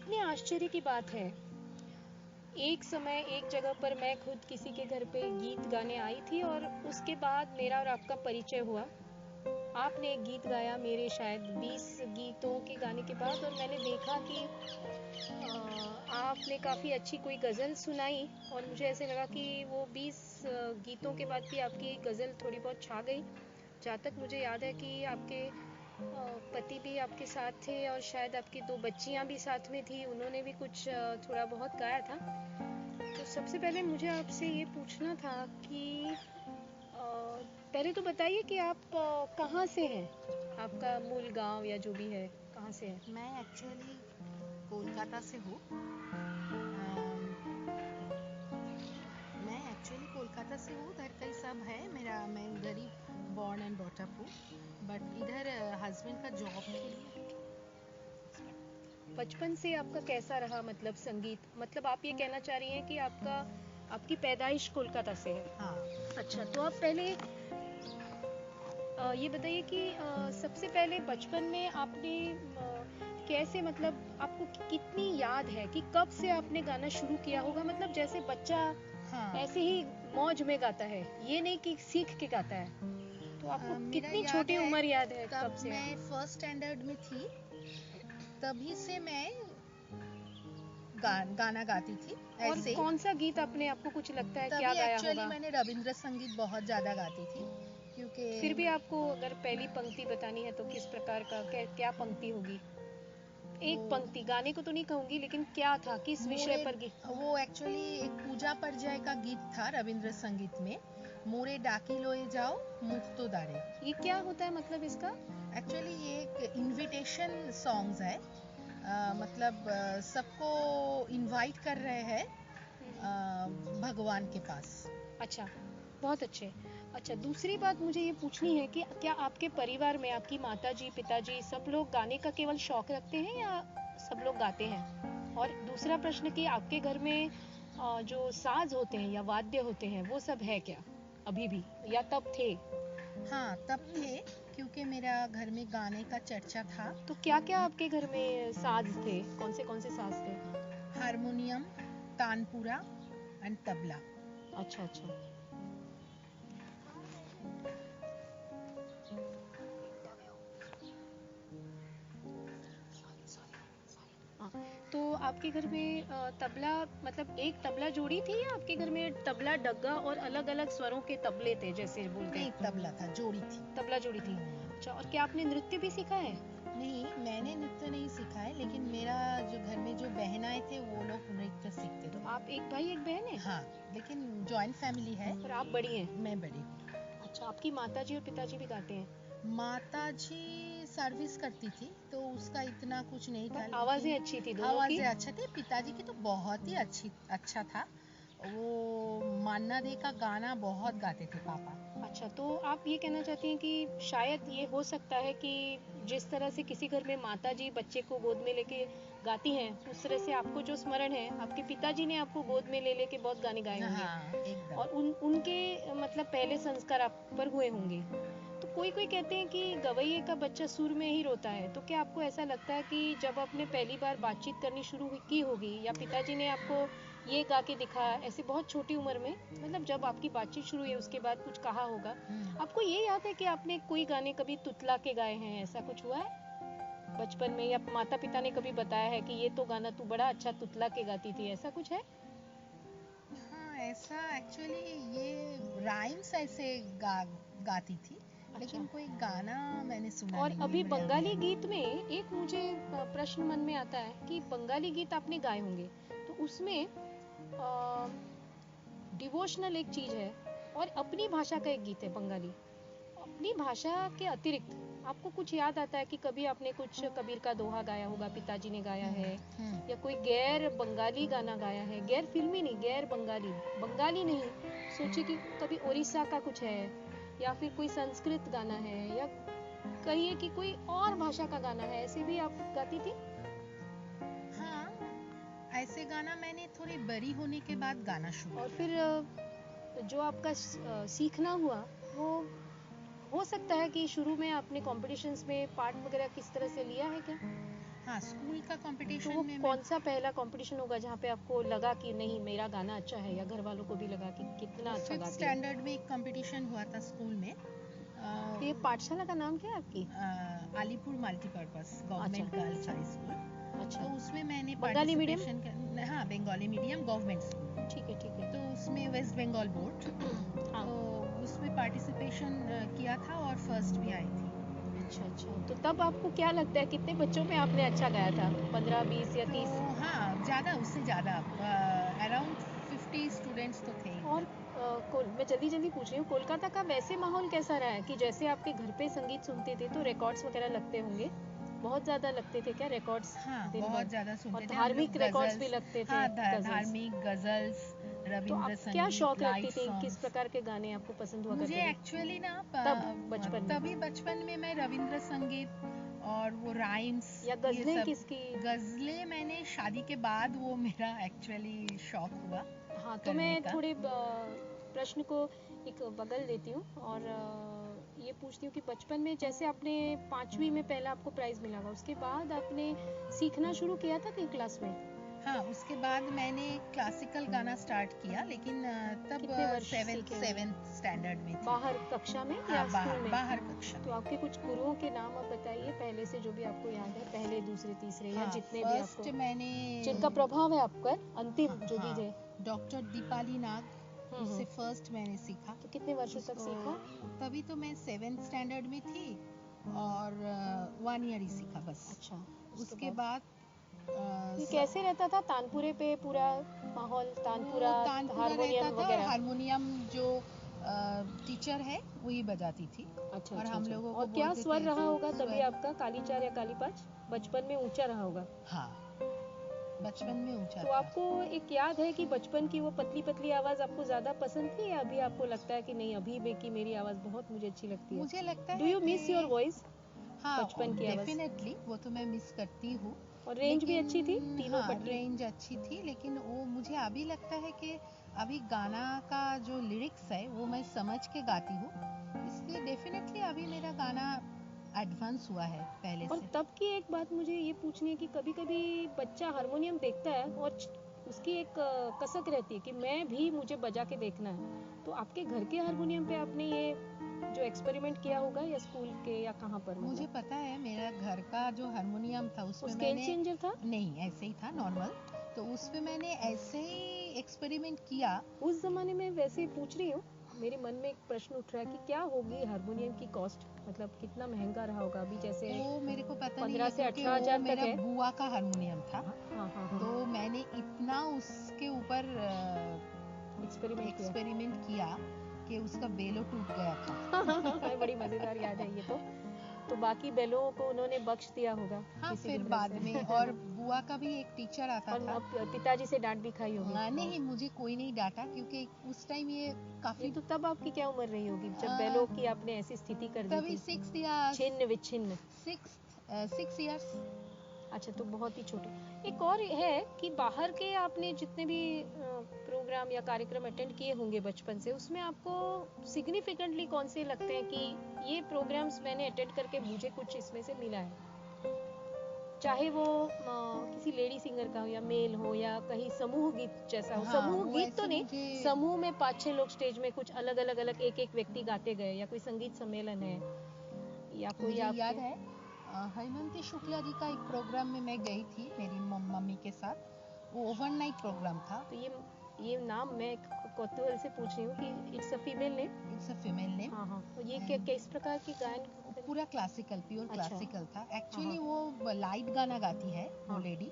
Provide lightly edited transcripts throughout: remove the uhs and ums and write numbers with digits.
कितने आश्चर्य की बात है। एक समय एक जगह पर मैं खुद किसी के घर पे गीत गाने आई थी और उसके बाद मेरा और आपका परिचय हुआ। आपने एक गीत गाया मेरे शायद 20 गीतों के गाने के बाद, और मैंने देखा कि आपने काफ़ी अच्छी कोई गज़ल सुनाई, और मुझे ऐसे लगा कि वो 20 गीतों के बाद भी आपकी गज़ल थोड़ी बहुत छा गई। जहाँ तक मुझे याद है कि आपके पति भी आपके साथ थे और शायद आपकी 2 बच्चियाँ भी साथ में थी, उन्होंने भी कुछ थोड़ा बहुत गाया था। तो सबसे पहले मुझे आपसे ये पूछना था कि पहले तो बताइए कि आप कहाँ से हैं, आपका मूल गांव या जो भी है, कहाँ से है? मैं एक्चुअली कोलकाता से हूँ। उधर कई सब है मेरा, मैं उधर ही बॉर्न एंड बॉट अप हूँ, बट इधर हस्बैंड का जॉब के लिए। बचपन से आपका कैसा रहा, मतलब संगीत, मतलब आप ये कहना चाह रही हैं कि आपकी पैदाइश कोलकाता से है? हाँ। अच्छा, तो आप पहले ये बताइए कि सबसे पहले बचपन में आपने कैसे, मतलब आपको कितनी याद है कि कब से आपने गाना शुरू किया होगा? मतलब जैसे बच्चा ऐसे ही मौज में गाता है, ये नहीं कि सीख के गाता है, तो आपको कितनी छोटी उम्र याद है कब से? मैं फर्स्ट स्टैंडर्ड में थी, तभी से मैं गाना गाती थी। और ऐसे कौन सा गीत अपने आपको कुछ लगता है क्या गाया होगा? मैंने रविंद्र संगीत बहुत ज्यादा गाती थी, क्योंकि फिर भी आपको अगर पहली पंक्ति बतानी है तो किस प्रकार का, क्या पंक्ति होगी? एक पंक्ति, गाने को तो नहीं कहूंगी, लेकिन क्या था, किस विषय पर गीत? वो एक्चुअली एक पूजा पर्याय का गीत था रविंद्र संगीत में, मोरे डाकी लोए जाओ मुक्तो दारे। ये क्या होता है, मतलब इसका? एक्चुअली ये एक इनविटेशन सॉन्ग्स है, मतलब सबको इनवाइट कर रहे हैं भगवान के पास। अच्छा, बहुत अच्छे। अच्छा, दूसरी बात मुझे ये पूछनी है कि क्या आपके परिवार में आपकी माताजी, पिताजी सब लोग गाने का केवल शौक रखते हैं या सब लोग गाते हैं? और दूसरा प्रश्न कि आपके घर में जो साज होते हैं या वाद्य होते हैं वो सब है क्या अभी भी, या तब थे? हाँ, तब थे, क्योंकि मेरा घर में गाने का चर्चा था। तो क्या क्या आपके घर में साज थे, कौन से साज थे? Harmonium, tanpura and tabla. अच्छा अच्छा। तो आपके घर में तबला, मतलब एक तबला जोड़ी थी या आपके घर में तबला डग्गा और अलग अलग स्वरों के तबले थे जैसे बोलते हैं? नहीं, तबला था, जोड़ी थी। तबला जोड़ी थी। अच्छा, और क्या आपने नृत्य भी सीखा है? नहीं, मैंने नृत्य नहीं सीखा है, लेकिन मेरा जो घर में जो बहनाएं थे वो लोग नृत्य सीखते थे। तो आप एक भाई एक बहन है? हाँ, लेकिन जॉइंट फैमिली है। और आप बड़ी हैं? मैं बड़ी हूँ। अच्छा, आपकी माताजी और पिताजी भी गाते हैं? माताजी सर्विस करती थी तो उसका इतना कुछ नहीं था, आवाजें अच्छी थी दोनों की? आवाजें अच्छे थे। पिताजी की तो बहुत ही अच्छा था। वो मान्ना दे का गाना बहुत गाते थे पापा। अच्छा, तो आप ये कहना चाहती हैं कि शायद ये हो सकता है कि जिस तरह से किसी घर में माताजी बच्चे को गोद में लेके गाती हैं, उस तरह से आपको जो स्मरण है, आपके पिताजी ने आपको गोद में ले लेके बहुत गाने गाए होंगे। हाँ, एकदम। और उनके मतलब पहले संस्कार आप पर हुए होंगे। तो कोई कहते हैं कि गवैये का बच्चा सुर में ही रोता है, तो क्या आपको ऐसा लगता है कि जब आपने पहली बार बातचीत करनी शुरू की होगी या पिताजी ने आपको ये गा के दिखाया ऐसे बहुत छोटी उम्र में, मतलब जब आपकी बातचीत शुरू हुई उसके बाद कुछ कहा होगा, आपको ये याद है कि आपने कोई गाने कभी तुतला के गाए हैं, ऐसा कुछ हुआ है बचपन में, या माता पिता ने कभी बताया है कि ये तो गाना तू बड़ा अच्छा तुतला के गाती थी, ऐसा कुछ है? हाँ, ऐसा एक्चुअली ये राइम्स ऐसे गाती थी। अच्छा। लेकिन कोई गाना मैंने सुना और नहीं। अभी बंगाली गीत में एक मुझे प्रश्न मन में आता है कि बंगाली गीत आपने गाए होंगे, तो उसमें डिवोशनल एक चीज है और अपनी भाषा का एक गीत है बंगाली। अपनी भाषा के अतिरिक्त आपको कुछ याद आता है कि कभी आपने कुछ कबीर का दोहा गाया होगा, पिताजी ने गाया है, या कोई गैर बंगाली गाना गाया है, गैर फिल्मी नहीं, गैर बंगाली, बंगाली नहीं, सोचिए कि कभी उड़ीसा का कुछ है, या फिर कोई संस्कृत गाना है, या कहिए कि कोई और भाषा का गाना है, ऐसे भी आप गाती थी? हाँ, ऐसे गाना मैंने थोड़ी बड़ी होने के बाद गाना शुरू किया। और फिर जो आपका सीखना हुआ वो हो सकता है कि शुरू में आपने कॉम्पिटिशन्स में पार्ट वगैरह किस तरह से लिया है क्या? हाँ, स्कूल का तो कंपटीशन वो में मैं कौन सा पहला कंपटीशन होगा जहाँ पे आपको लगा कि नहीं मेरा गाना अच्छा है, या घर वालों को भी लगा कि कितना अच्छा 5th गाती है? स्टैंडर्ड में एक कंपटीशन हुआ था स्कूल में। तो ये पाठशाला का नाम क्या है आपकी? अलीपुर मल्टीपर्पस अच्छा गवर्नमेंट गर्ल्स अच्छा हाई स्कूल। अच्छा। तो उसमें मैंने बंगाली मीडियम? पार्टिसिपेशन हाँ, बंगाली मीडियम गवर्नमेंट स्कूल। ठीक है। तो उसमें वेस्ट बंगाल बोर्ड, हाँ। तो उसमें पार्टिसिपेशन किया था और फर्स्ट भी आई थी। अच्छा। तो तब आपको क्या लगता है कितने बच्चों में आपने अच्छा गाया था? 15, 20 या तो 30? हाँ, ज़्यादा, उससे ज़्यादा अराउंड 50 स्टूडेंट्स तो थे ही और तब। मैं जल्दी पूछ रही हूँ, कोलकाता का वैसे माहौल कैसा रहा है कि जैसे आपके घर पे संगीत सुनते थे तो रिकॉर्ड्स वगैरह लगते होंगे, बहुत ज़्यादा लगते थे क्या रिकॉर्ड्स हाँ, दिन बहुत भर? ज़्यादा और सुनते थे हम लोग। धार्मिक रिकॉर्ड्स भी गजल्स, लगते थे, हाँ, गजल्स। धार्मिक गजल्स, तो आप रविंद्र क्या संगीत, शौक लाइव रखती थी, किस सॉन्ग्स। प्रकार के गाने आपको पसंद हुआ मुझे करते थे एक्चुअली ना तब बचपन में? तभी बचपन में मैं रविंद्र संगीत और वो राइम्स, या ये गजलें सब। किसकी? गजलें मैंने शादी के बाद, वो मेरा एक्चुअली शौक हुआ हाँ, तो करने मैं का। थोड़े प्रश्न को एक बगल देती हूँ और ये पूछती हूँ कि बचपन में जैसे आपने 5वीं में पहला आपको प्राइज मिला हुआ, उसके बाद आपने सीखना शुरू किया था कहीं क्लास में? हाँ, उसके बाद मैंने क्लासिकल गाना स्टार्ट किया, लेकिन तब कितने वर्ष सीखे होंगे? सेवेंथ स्टैंडर्ड में थी। बाहर कक्षा में हाँ, या स्कूल में? बाहर कक्षा तो में। आपके कुछ गुरुओं के नाम आप बताइए पहले से, जो भी आपको याद है, पहले, दूसरे, तीसरे, या हाँ, जितने भी फर्स्ट आपको मैंने जिनका प्रभाव है आप पर, अंतिम हाँ, जो भी हाँ, थे। डॉक्टर दीपाली नाग, उससे फर्स्ट मैंने सीखा। तो कितने वर्षों तक सीखा? तभी तो मैं सेवेंथ स्टैंडर्ड में थी और 1 ईयर ही सीखा बस। अच्छा, उसके बाद ये कैसे रहता था तानपुरे पे पूरा माहौल, तानपुरा, वो तानपुरा हारमोनियम रहता था और वगैरह? हारमोनियम जो टीचर है वही बजाती थी। और हम लोगों को और क्या बोलते स्वर थे रहा होगा तभी स्वर। आपका, काली चार या काली पाँच बचपन में ऊंचा रहा होगा? हाँ, बचपन में ऊंचा तो था। आपको एक याद है कि बचपन की वो पतली पतली आवाज आपको ज्यादा पसंद थी, या अभी आपको लगता है कि नहीं, अभी भी कि मेरी आवाज बहुत मुझे अच्छी लगती है? मुझे लगता डू है यू मिस योर कि वॉइस, हाँ, बचपन की आवाज? डेफिनेटली वो तो मैं मिस करती हूँ। और रेंज भी अच्छी थी, लेकिन तीनों हाँ, पट्टी? रेंज अच्छी थी, लेकिन वो मुझे अभी लगता है कि अभी गाना का जो लिरिक्स है वो मैं समझ के गाती हूँ, इसलिए डेफिनेटली अभी मेरा गाना एडवांस हुआ है पहले और से। तब की एक बात मुझे ये पूछनी है कि कभी कभी बच्चा हारमोनियम देखता है और उसकी एक कसक रहती है कि मैं भी, मुझे बजा के देखना है। तो आपके घर के हारमोनियम पे आपने ये जो एक्सपेरिमेंट किया होगा, या स्कूल के, या कहाँ पर? मुझे मतलब पता है, मेरा घर का जो हारमोनियम था वो उसमें स्केल मैंने चेंजर था? नहीं, ऐसे ही था नॉर्मल। तो उसमें मैंने ऐसे ही एक्सपेरिमेंट किया। उस जमाने में, वैसे पूछ रही हूँ, मेरे मन में एक प्रश्न उठ रहा है कि क्या होगी हारमोनियम की कॉस्ट, मतलब कितना महंगा रहा होगा अभी जैसे वो मेरे को पता नहीं 15 है, से क्योंकि 18 वो हजार तक मेरा है। बुआ का हारमोनियम था। हाँ। तो मैंने इतना उसके ऊपर एक्सपेरिमेंट किया कि उसका बेलो टूट गया था। किया। बड़ी मजेदार याद है ये तो बाकी बेलों को उन्होंने बख्श दिया होगा हाँ, किसी फिर भी तरह बाद से। में और बुआ का भी एक टीचर आता और था। अब पिताजी से डांट भी खाई होगी? नहीं, मुझे कोई नहीं डांटा, क्योंकि उस टाइम ये ये काफी तो तब आपकी क्या उम्र रही होगी जब अ, बेलों की आपने ऐसी स्थिति कर दी तभी थी? 6 या छिन्न विच्छिन्न? 6 इयर्स। अच्छा, तो बहुत ही छोटे। एक और है कि बाहर के आपने जितने भी प्रोग्राम या कार्यक्रम अटेंड किए होंगे बचपन से, उसमें आपको सिग्निफिकेंटली कौन से लगते हैं कि ये प्रोग्राम्स मैंने अटेंड करके मुझे कुछ इसमें से मिला है? चाहे वो किसी लेडी सिंगर का हो या मेल हो, या कहीं समूह गीत जैसा हो। हाँ, समूह वो गीत तो ऐसे नहीं, मुझे समूह में 5-6 लोग स्टेज में कुछ अलग अलग एक एक व्यक्ति गाते गए, या कोई संगीत सम्मेलन है, या कोई मुझे याद आपके? है हेमंती शुक्ला जी का एक प्रोग्राम में मैं गई थी मेरी मम्मी के साथ। वो ओवरनाइट प्रोग्राम था। तो ये नाम मैं कौतूहल से पूछ रही हूँ कि it's a female name? It's a female name. हाँ। तो ये एंड किस प्रकार की गायन? पूरा क्लासिकल, प्योर अच्छा। क्लासिकल था हाँ। एक्चुअली। वो लाइट गाना गाती है वो हाँ। लेडी,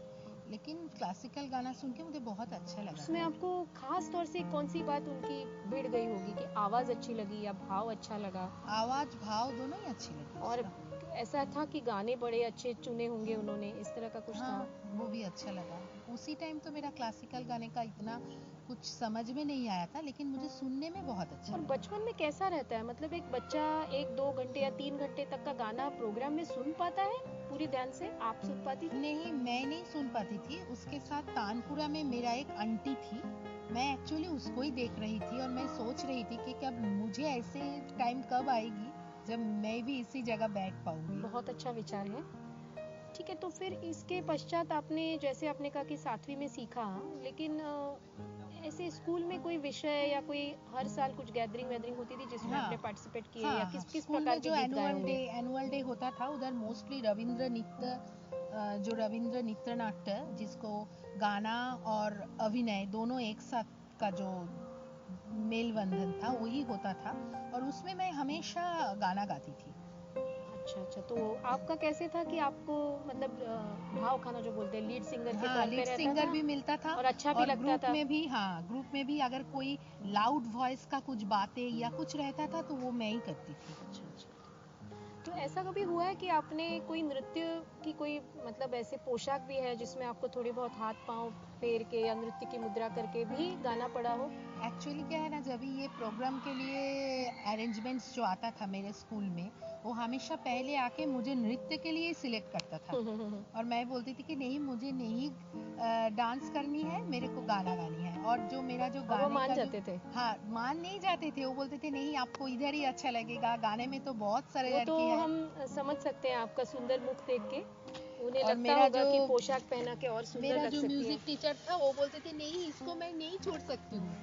लेकिन क्लासिकल गाना सुन के मुझे बहुत अच्छा लगा उसमें था। आपको खास तौर से कौन सी बात उनकी भिड़ गई होगी कि आवाज अच्छी लगी या भाव अच्छा लगा? आवाज भाव दोनों ही अच्छी लगी और उसका। ऐसा था कि गाने बड़े अच्छे चुने होंगे उन्होंने, इस तरह का कुछ था? हाँ, वो भी अच्छा लगा। उसी टाइम तो मेरा क्लासिकल गाने का इतना कुछ समझ में नहीं आया था, लेकिन मुझे सुनने में बहुत अच्छा और लगा। बचपन में कैसा रहता है, मतलब एक बच्चा 1-2 घंटे या 3 घंटे तक का गाना प्रोग्राम में सुन पाता है पूरी ध्यान से? आप सुन पाती थी? नहीं, मैं नहीं सुन पाती थी। उसके साथ तानपुरा में मेरा एक आंटी थी, मैं एक्चुअली उसको ही देख रही थी और मैं सोच रही थी कि कब मुझे ऐसे टाइम कब आएगी जब मैं भी इसी जगह बैठ पाऊंगी। बहुत अच्छा विचार है। ठीक है, तो फिर इसके पश्चात आपने, जैसे आपने कहा कि 7वीं में सीखा, लेकिन ऐसे स्कूल में कोई विषय या कोई हर साल कुछ गैदरिंग वैदरिंग होती थी जिसमें हाँ आपने पार्टिसिपेट किए, हाँ या हाँ, किस किस स्कूल प्रकार में के जो गीत गाए होंगे? एनुअल डे होता था उधर मोस्टली रविंद्र नृत्य, जो रविंद्र नृत्य नाट्य जिसको गाना और अभिनय दोनों एक साथ का जो मेल बंधन था वही होता था, और उसमें मैं हमेशा गाना गाती थी। अच्छा अच्छा, तो आपका कैसे था कि आपको मतलब भाव खाना जो बोलते हैं, लीड सिंगर के हाँ, तौर पे लीड रहता सिंगर था भी मिलता था, और अच्छा भी और लगता था? ग्रुप में भी अगर कोई लाउड वॉइस का कुछ बातें या कुछ रहता था तो वो मैं ही करती थी। अच्छा अच्छा, तो ऐसा कभी हुआ है कि आपने कोई नृत्य की कोई मतलब ऐसे पोशाक भी है जिसमें आपको थोड़ी बहुत हाथ पांव फेर के या नृत्य की मुद्रा करके भी गाना पड़ा हो? एक्चुअली क्या है ना, जब भी ये प्रोग्राम के लिए अरेंजमेंट्स जो आता था मेरे स्कूल में, वो हमेशा पहले आके मुझे नृत्य के लिए सिलेक्ट करता था, और मैं बोलती थी कि नहीं, मुझे नहीं डांस करनी है, मेरे को गाना गानी है। और जो मेरा जो और वो गाने मान का जो, जाते थे? हाँ, मान नहीं जाते थे, वो बोलते थे नहीं, आपको इधर ही अच्छा लगेगा, गाने में तो बहुत सारे वो तो लड़के हैं। हम समझ सकते हैं आपका सुंदर मुख देख के, उन्हें और लगता होगा कि पोशाक पहना के और सुंदर मेरा लग जो सकती है। म्यूजिक टीचर था वो बोलते थे नहीं, इसको मैं नहीं छोड़ सकती हूँ,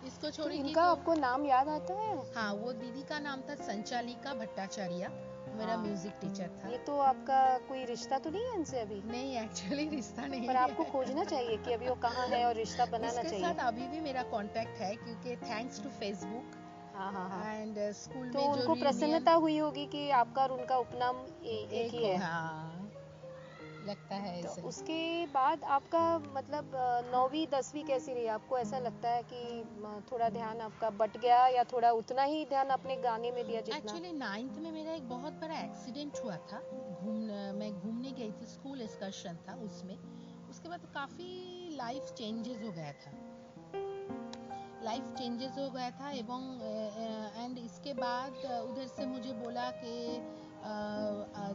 इसको तो छोड़ेंगी इनका तो। आपको नाम याद आता है? हाँ, वो दीदी का नाम था संचालिका भट्टाचार्य, मेरा हाँ, म्यूजिक टीचर था। ये तो आपका कोई रिश्ता तो नहीं है इनसे अभी? नहीं, एक्चुअली रिश्ता नहीं पर है। आपको खोजना चाहिए कि अभी वो कहाँ है और रिश्ता बनाना उसके चाहिए। साथ अभी भी मेरा कांटेक्ट है, क्योंकि थैंक्स टू फेसबुक हाँ हाँ हाँ, एंड स्कूल तो में जो उनको रियूनियन प्रसन्नता हुई होगी कि आपका और उनका उपनाम एक एक ही हो, है। हाँ, लगता है तो ऐसे। उसके बाद आपका मतलब 9वीं 10वीं कैसी रही? आपको ऐसा लगता है कि थोड़ा ध्यान आपका बट गया या थोड़ा उतना ही ध्यान अपने गाने में दिया जितना? एक्चुअली 9th में मेरा एक बहुत बड़ा एक्सीडेंट हुआ था, मैं घूमने गई थी, स्कूल एक्सकर्शन था उसमें। उसके बाद काफ़ी लाइफ चेंजेस हो गया था, एवं एंड इसके बाद उधर से मुझे बोला कि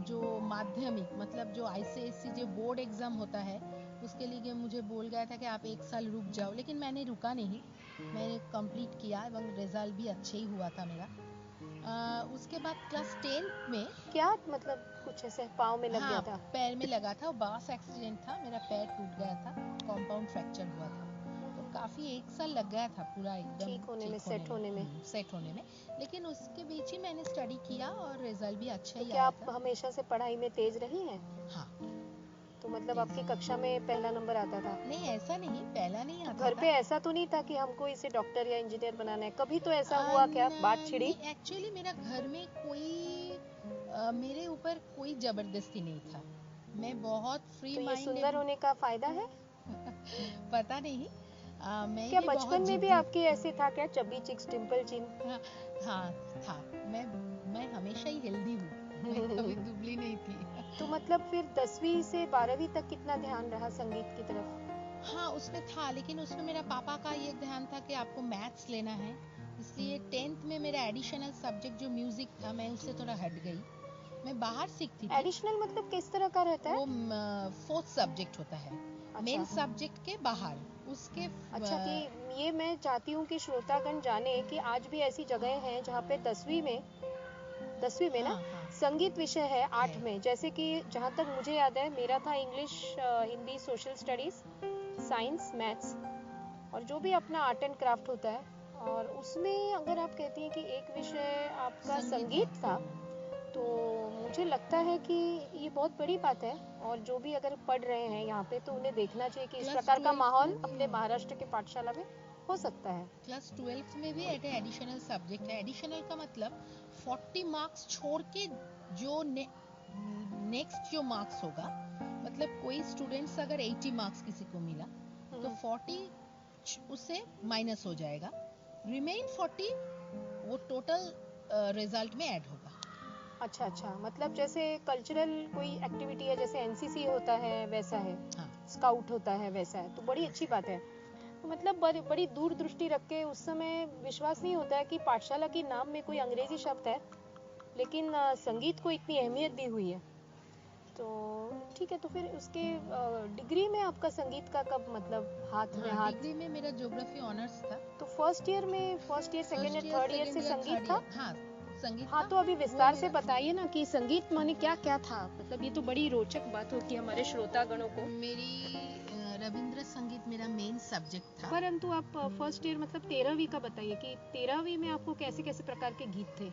जो माध्यमिक मतलब जो ICSE जो बोर्ड एग्ज़ाम होता है उसके लिए मुझे बोल गया था कि आप 1 साल रुक जाओ, लेकिन मैंने रुका नहीं, मैंने कंप्लीट किया एवं रिजल्ट भी अच्छे ही हुआ था मेरा। उसके बाद क्लास 10th में, क्या मतलब कुछ ऐसे पाँव में लग गया हाँ, था? पैर में लगा था, बस एक्सीडेंट था, मेरा पैर टूट गया था, कंपाउंड फ्रैक्चर हुआ था, तो काफ़ी 1 साल लग गया था पूरा एकदम ठीक होने में, सेट होने में। लेकिन उसके बीच ही मैंने स्टडी किया और रिजल्ट भी अच्छा तो ही क्या आया आप था। हमेशा से पढ़ाई में तेज रही हैं? हाँ, तो मतलब तेज। आपकी कक्षा में पहला नंबर आता था? नहीं, ऐसा नहीं, पहला नहीं तो आता घर था। पे ऐसा तो नहीं था कि हमको इसे डॉक्टर या इंजीनियर बनाना है? कभी तो ऐसा हुआ क्या, बात छिड़ी? नहीं, एक्चुअली मेरा घर में कोई मेरे ऊपर कोई जबरदस्ती नहीं था, मैं बहुत फ्री तो ये माइंडेड सुंदर होने का फायदा है? पता नहीं, मैं क्या भी बचपन बहुत में भी जिद्दी। आपकी ऐसे था क्या, चब्बी चिक्स डिम्पल चिन? हाँ, हाँ, था। मैं हमेशा ही हेल्दी हूँ, मैं कभी दुबली नहीं थी। तो मतलब फिर 10वीं से 12वीं तक कितना ध्यान रहा संगीत की तरफ? हाँ, उसमें था, लेकिन उसमें मेरा पापा का ये ध्यान था कि आपको मैथ्स लेना है, इसलिए 10th में मेरा एडिशनल सब्जेक्ट जो म्यूजिक था मैं उससे थोड़ा हट गई, मैं बाहर सीखती थी। एडिशनल मतलब किस तरह का रहता है? वो 4th सब्जेक्ट होता है, मेन अच्छा सब्जेक्ट के बाहर उसके। अच्छा, कि ये मैं चाहती हूँ कि श्रोतागण जाने कि आज भी ऐसी जगहें हैं जहाँ पे 10वीं में ना हाँ, हाँ, संगीत विषय है 8 है। में, जैसे कि जहाँ तक मुझे याद है मेरा था English, Hindi, social studies, science, maths और जो भी अपना आर्ट एंड क्राफ्ट होता है, और उसमें अगर आप कहती हैं कि एक विषय आपका संगीत था, तो मुझे लगता है कि ये बहुत बड़ी बात है, और जो भी अगर पढ़ रहे हैं यहाँ पे तो उन्हें देखना चाहिए कि इस क्लास प्रकार का 12 माहौल अपने महाराष्ट्र के पाठशाला में हो सकता है। क्लास 12 में भी एक एडिशनल सब्जेक्ट है, एडिशनल का मतलब 40 मार्क्स छोड़ के जो नेक्स्ट जो मार्क्स होगा, मतलब कोई स्टूडेंट्स अगर 80 मार्क्स किसी को मिला तो 40 उससे माइनस हो जाएगा, रिमेन 40 वो टोटल रिजल्ट में ऐड होगा। अच्छा अच्छा, मतलब जैसे कल्चरल कोई एक्टिविटी है, जैसे एनसीसी होता है वैसा है, हाँ, स्काउट होता है वैसा है, तो बड़ी अच्छी बात है। तो मतलब बड़ी दूर दृष्टि रख के, उस समय विश्वास नहीं होता है कि पाठशाला के नाम में कोई अंग्रेजी शब्द है, लेकिन संगीत को इतनी अहमियत दी हुई है। तो ठीक है, तो फिर उसके डिग्री में आपका संगीत का कब मतलब हाथ में हाथ? डिग्री में मेरा ज्योग्राफी ऑनर्स था। तो first year, second year, third year से संगीत था? हाँ, संगीत हाँ, का, तो अभी वो विस्तार से मेरा बताइए ना कि संगीत माने क्या क्या था, मतलब ये तो बड़ी रोचक बात होगी हमारे श्रोतागणों को। मेरी रविंद्र संगीत मेरा मेन सब्जेक्ट था। परंतु आप फर्स्ट ईयर मतलब 13वीं का बताइए कि 13वीं में आपको कैसे कैसे प्रकार के गीत थे।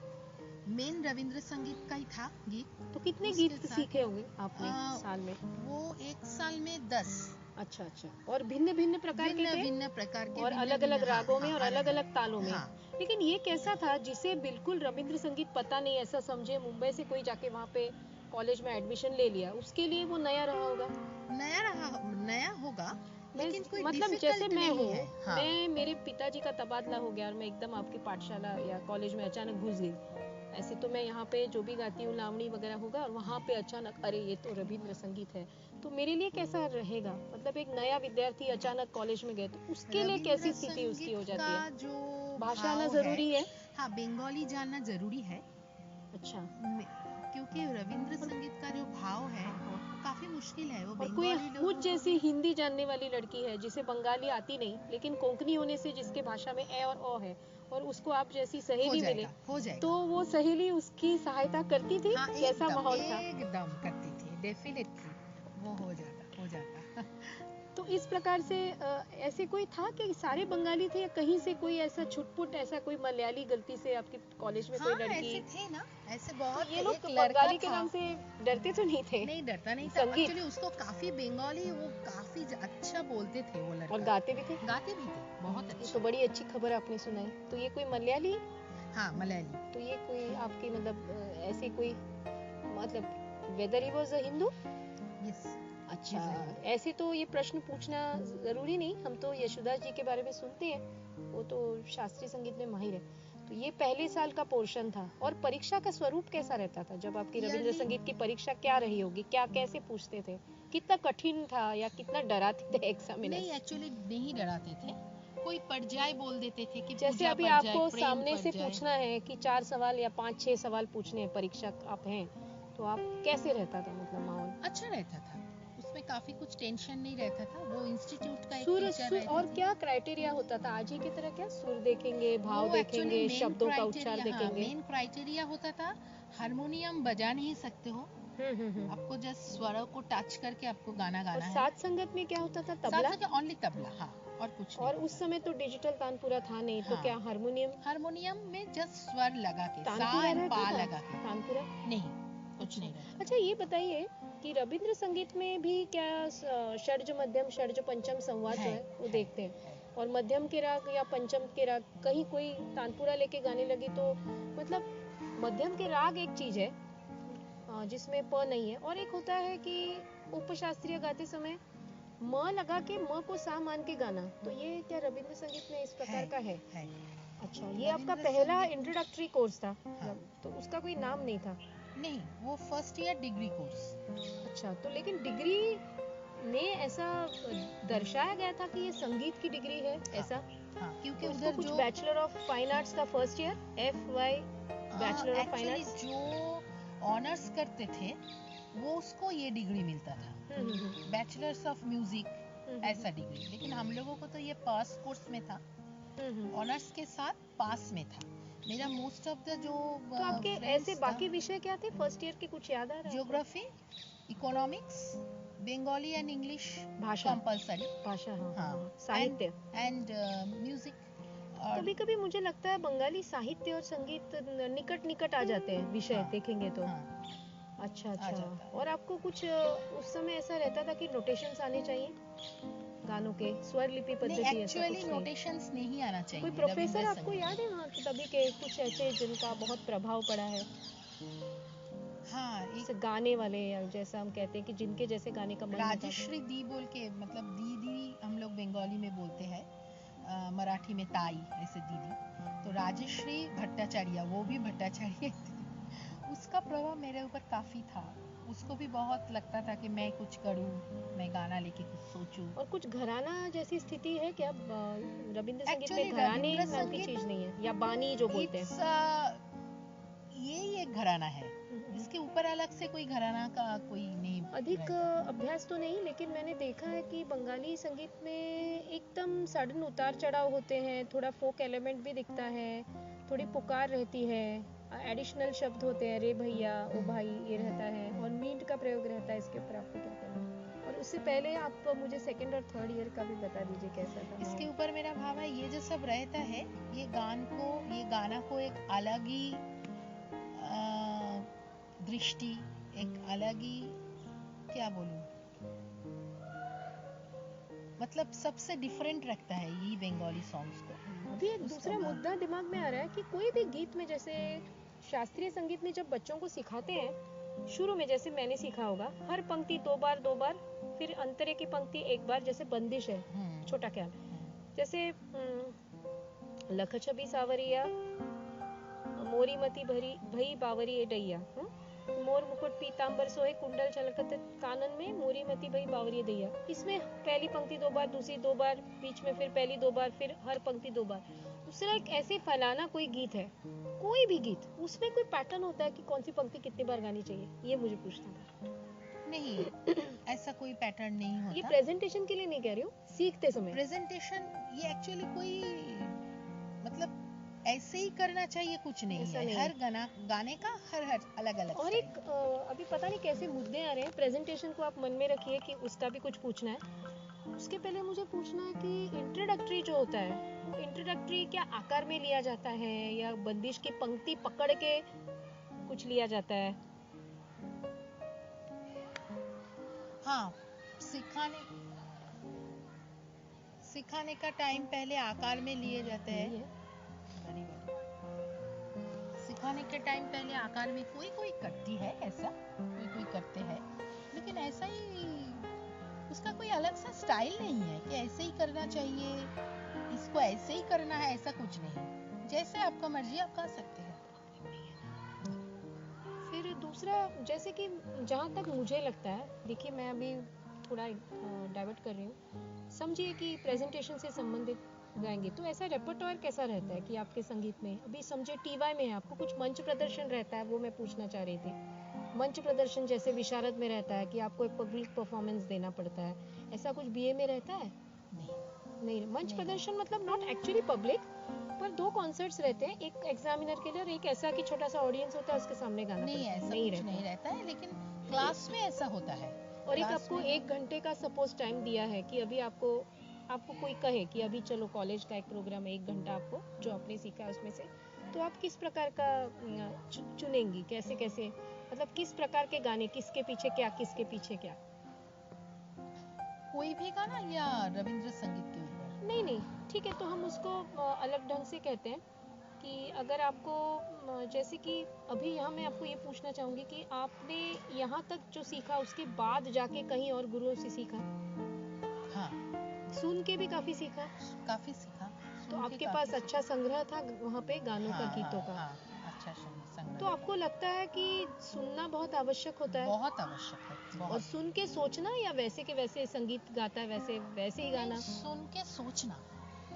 मेन रविंद्र संगीत का ही था गीत। तो कितने उसके गीत साथ सीखे होंगे आपने साल में? वो एक साल में 10 अच्छा अच्छा, और भिन्न भिन्न प्रकार के भिन्न थे भिन्न प्रकार के, और भिन्न अलग अलग भिन्न, हाँ रागों में हाँ, और अलग अलग तालों में। हाँ। लेकिन ये कैसा था जिसे बिल्कुल रविंद्र संगीत पता नहीं, ऐसा समझे मुंबई से कोई जाके वहाँ पे कॉलेज में एडमिशन ले लिया, उसके लिए वो नया रहा होगा। नया होगा, लेकिन कोई मतलब जैसे डिफिकल्ट मैं नहीं हूँ, है। हाँ। मैं मेरे पिताजी का तबादला हो गया और मैं एकदम आपकी पाठशाला या कॉलेज में अचानक घुस गई। ऐसे तो मैं यहाँ पे जो भी गाती हूँ लावणी वगैरह होगा, और वहाँ पे अचानक अरे ये तो रविंद्र संगीत है, तो मेरे लिए कैसा रहेगा? मतलब एक नया विद्यार्थी अचानक कॉलेज में गए तो उसके लिए रविंद्र कैसी स्थिति उसकी हो संगीत जाती का है? जो भाषा आना भाव जरूरी है। हाँ, बंगाली जानना जरूरी है। अच्छा। क्योंकि रविंद्र और, संगीत का जो भाव है हाँ, वो काफी मुश्किल है, वो और कोई बंगाली मुझ लोगों को जैसी भी। हिंदी जानने वाली लड़की है जिसे बंगाली आती नहीं, लेकिन कोंकणी होने से जिसके भाषा में ए और ओ है, और उसको आप जैसी सहेली मिले, हो तो जाएगा। वो सहेली उसकी सहायता करती थी। हाँ, कैसा माहौल था? एकदम करती थी, डेफिनेटली वो हो जाता। तो इस प्रकार से ऐसे कोई था कि सारे बंगाली थे, या कहीं से कोई ऐसा छुटपुट, ऐसा कोई मलयाली गलती से आपके कॉलेज में कोई हाँ, लड़की? ऐसे थे ना, ऐसे तो बहुत ये लोग एक लड़का बंगाली के था। नाम से डरते तो नहीं थे? नहीं, डरता नहीं था संगीत एक्चुअली, उसको काफी बंगाली वो काफी अच्छा बोलते थे वो और लड़का। गाते भी थे। गाते भी थे बहुत ये तो अच्छे। बड़ी अच्छी खबर आपने सुनाई। तो ये कोई मलयाली? हाँ, मलयाली। तो ये कोई आपकी मतलब ऐसी कोई मतलब weather he was a Hindu? Yes. अच्छा, ऐसे तो ये प्रश्न पूछना जरूरी नहीं, हम तो यशोदास जी के बारे में सुनते हैं, वो तो शास्त्रीय संगीत में माहिर है। तो ये पहले साल का पोर्शन था। और परीक्षा का स्वरूप कैसा रहता था जब आपकी रविंद्र संगीत की परीक्षा? क्या रही होगी, क्या कैसे पूछते थे? कितना कठिन था या कितना डराते थे एग्जामिनर्स? नहीं, एक्चुअली नहीं डराते थे। कोई पर्याय बोल देते थे कि जैसे पूजा अभी पर्याय, आपको प्रेम सामने से पर्याय। पूछना है कि 4 सवाल या 5-6 सवाल पूछने हैं, परीक्षा आप हैं, तो आप कैसे रहता था मतलब माहौल? अच्छा रहता था, उसमें काफी कुछ टेंशन नहीं रहता था। वो इंस्टीट्यूट का एक सुर टीचर सुर रहती और थी। क्या क्राइटेरिया होता था आज ही की तरह? क्या सुर देखेंगे, भाव वो एक्चुअली देखेंगे, मेन शब्दों का उच्चार क्राइटेरिया, हाँ, देखेंगे? मेन क्राइटेरिया होता था, हारमोनियम बजा नहीं सकते हो, हम्म। आपको जस्ट स्वरों को टच करके आपको गाना और गाना है। साथ संगत में क्या होता था? साथ तबला? साथ ओनली तबला, हाँ, और कुछ नहीं और उस होता समय तो डिजिटल तानपुरा था नहीं, था। तो हाँ, क्या हारमोनियम? हारमोनियम में जस्ट स्वर लगा के, सा तानपुरा एंड रहता पा था? लगा के। तानपुरा? नहीं, कुछ अच्छा नहीं रहता अच्छा, ये बताइए कि रविंद्र संगीत में भी क्या षड्ज मध्यम षड्ज पंचम संवाद जो है वो देखते हैं? है। और मध्यम के राग या पंचम के राग, कहीं कोई तानपुरा लेके गाने लगी तो मतलब मध्यम के राग एक चीज है जिसमें प नहीं है, और एक होता है कि उपशास्त्रीय गाते समय म लगा के म को सा मान के गाना, तो ये क्या रविंद्र संगीत में इस प्रकार का है? अच्छा, ये आपका रविंद्र पहला संगीत में, इंट्रोडक्टरी कोर्स था? हाँ, तो उसका कोई नाम नहीं था? नहीं, वो फर्स्ट ईयर डिग्री कोर्स। अच्छा, तो लेकिन डिग्री में ऐसा दर्शाया गया था कि ये संगीत की डिग्री है, हाँ, ऐसा? हाँ, क्योंकि तो इसको उधर कुछ जो बैचलर ऑफ फाइन आर्ट्स था first year, FY bachelor of fine actually arts? जो ऑनर्स करते थे वो उसको ये डिग्री मिलता था, बैचलर्स ऑफ म्यूजिक ऐसा डिग्री। लेकिन हम लोगों को तो ये पास कोर्स में था, ऑनर्स के साथ पास में था। मेरा मोस्ट ऑफ द जो तो आपके ऐसे फ्रेंड्स था, बाकी विषय क्या थे फर्स्ट ईयर के, कुछ याद आ रहा है? Geography, economics, Bengali and English भाषा? कंपलसरी, भाषा, हाँ, हाँ, हाँ, साहित्य। And music. और कभी कभी मुझे लगता है बंगाली साहित्य और संगीत निकट निकट आ जाते हैं विषय, हाँ, देखेंगे तो। हाँ, अच्छा आ अच्छा। जाता है। और आपको कुछ उस समय ऐसा रहता था कि नोटेशंस आने चाहिए गानों के, स्वर लिपि नहीं, पद्धति, ऐसा एक्चुअली कुछ नहीं? नोटेशंस नहीं आना चाहिए। कोई प्रोफेसर रविंद्र आपको संगीत, याद है वहाँ के तभी के कुछ ऐसे जिनका बहुत प्रभाव पड़ा है? हाँ, जैसे एक गाने वाले, या जैसा हम कहते हैं कि जिनके जैसे गाने का मन होता था। राजश्री दी बोल के, मतलब दीदी हम लोग बंगाली में बोलते हैं, मराठी में ताई, ऐसे दीदी। तो राजश्री भट्टाचार्य, वो भी भट्टाचार्य उसका प्रभाव मेरे ऊपर काफी था। उसको भी बहुत लगता था कि मैं कुछ करूं, मैं गाना लेके कुछ सोचूं। और कुछ घराना जैसी स्थिति है क्या रविंद्र संगीत में? एक्चुअली घराने रविंद्र नाम की संगीत चीज नहीं है, या बानी जो बोलते हैं? यही एक घराना है, इसके ऊपर अलग से कोई घराना का कोई नहीं अधिक रहता। अभ्यास तो नहीं, लेकिन मैंने देखा है कि बंगाली संगीत में एकदम सडन उतार चढ़ाव होते हैं, थोड़ा फोक एलिमेंट भी दिखता है, थोड़ी पुकार रहती है, एडिशनल शब्द होते हैं, रे भैया, ओ भाई, ये रहता है, और मीट का प्रयोग रहता है, इसके ऊपर आपको क्या कहना है? और उससे पहले आप मुझे सेकंड और थर्ड ईयर का भी बता दीजिए कैसा था इसके माहौल। ऊपर मेरा भाव है, ये जो सब रहता है, ये गाना को एक अलग ही दृष्टि, एक अलग ही, क्या बोलूं, मतलब सबसे डिफरेंट रखता है ये बंगाली सॉन्ग्स को। अभी एक उसका दूसरा भाव। मुद्दा दिमाग में आ रहा है कि कोई भी गीत में, जैसे शास्त्रीय संगीत में जब बच्चों को सिखाते हैं शुरू में, जैसे मैंने सीखा होगा, हर पंक्ति दो बार, फिर अंतरे की पंक्ति एक बार, जैसे बंदिश है, छोटा ख्याल, जैसे लख छबी सावरिया, मोरी मती भरी भई बावरी ए डैया, मोर मुकुट पीतांबर सोहे कुंडल छलकत कानन में, मोरी मती भई बावरी ए दैया। इसमें पहली पंक्ति दो बार, दूसरी दो बार, बीच में फिर पहली दो बार, फिर हर पंक्ति दो बार। दूसरा, एक ऐसे फलाना कोई गीत है, कोई भी गीत, उसमें कोई पैटर्न होता है कि कौन सी पंक्ति कितनी बार गानी चाहिए, ये मुझे पूछना था। नहीं, ऐसा कोई पैटर्न नहीं होता। ये प्रेजेंटेशन के लिए नहीं कह रही हूँ, सीखते समय। प्रेजेंटेशन ये एक्चुअली कोई, मतलब ऐसे ही करना चाहिए कुछ नहीं ऐसा है। नहीं हर गाने का हर अलग अलग और एक अभी पता नहीं कैसे मुद्दे आ रहे हैं, प्रेजेंटेशन को आप मन में रखिए कि उसका भी कुछ पूछना है। उसके पहले मुझे पूछना है कि इंट्रोडक्टरी जो होता है, वो इंट्रोडक्टरी क्या आकार में लिया जाता है या बंदिश की पंक्ति पकड़ के कुछ लिया जाता है? हाँ, सिखाने का टाइम पहले आकार में लिए जाते हैं। सिखाने के टाइम पहले आकार में कोई करती है ऐसा, कोई करते हैं, लेकिन ऐसा ही, उसका कोई अलग सा स्टाइल नहीं है कि ऐसे ही करना चाहिए, इसको ऐसे ही करना है, ऐसा कुछ नहीं। जैसे आपका मर्जी आप कर सकते हैं। फिर दूसरा, जैसे कि जहाँ तक मुझे लगता है, देखिए मैं अभी थोड़ा डाइवर्ट कर रही हूँ, समझिए कि प्रेजेंटेशन से संबंधित गाएंगे तो ऐसा रेपर्टोयर कैसा रहता है कि आपके संगीत में, अभी समझे टीवाई में है, आपको कुछ मंच प्रदर्शन रहता है, वो मैं पूछना चाह रही थी। मंच प्रदर्शन जैसे विशारद में रहता है कि आपको एक पब्लिक परफॉर्मेंस देना पड़ता है, ऐसा कुछ बीए में रहता है? नहीं, मंच प्रदर्शन मतलब नॉट एक्चुअली पब्लिक, पर दो कॉन्सर्ट्स रहते हैं, एक एग्जामिनर के लिए और एक ऐसा कि छोटा सा ऑडियंस होता है, उसके सामने गाना नहीं, पड़ता है। ऐसा नहीं कुछ रहता नहीं रहता है, लेकिन क्लास में ऐसा होता है। और एक आपको 1 घंटे का सपोज टाइम दिया है कि अभी आपको कोई कहे कि अभी चलो कॉलेज का एक प्रोग्राम है, 1 घंटा आपको जो आपने सीखा है उसमें से, तो आप किस प्रकार का चुनेंगी, कैसे कैसे, मतलब किस प्रकार के गाने, किसके पीछे क्या, किसके पीछे क्या? कोई भी गाना या रविंद्र संगीत के ऊपर? नहीं, ठीक है, तो हम उसको अलग ढंग से कहते हैं कि अगर आपको जैसे कि अभी यहाँ मैं आपको ये पूछना चाहूंगी कि आपने यहाँ तक जो सीखा उसके बाद जाके कहीं और गुरुओं से सीखा? हाँ, सुन के भी काफी सीखा? काफी सीखा। तो आपके पास अच्छा संग्रह था वहाँ पे गानों का, गीतों का? हाँ, अच्छा संग्रह। तो आपको लगता है कि सुनना बहुत आवश्यक होता है? बहुत आवश्यक है, बहुत। और सुन के सोचना, या वैसे के वैसे संगीत गाता है वैसे ही गाना? सुन के सोचना,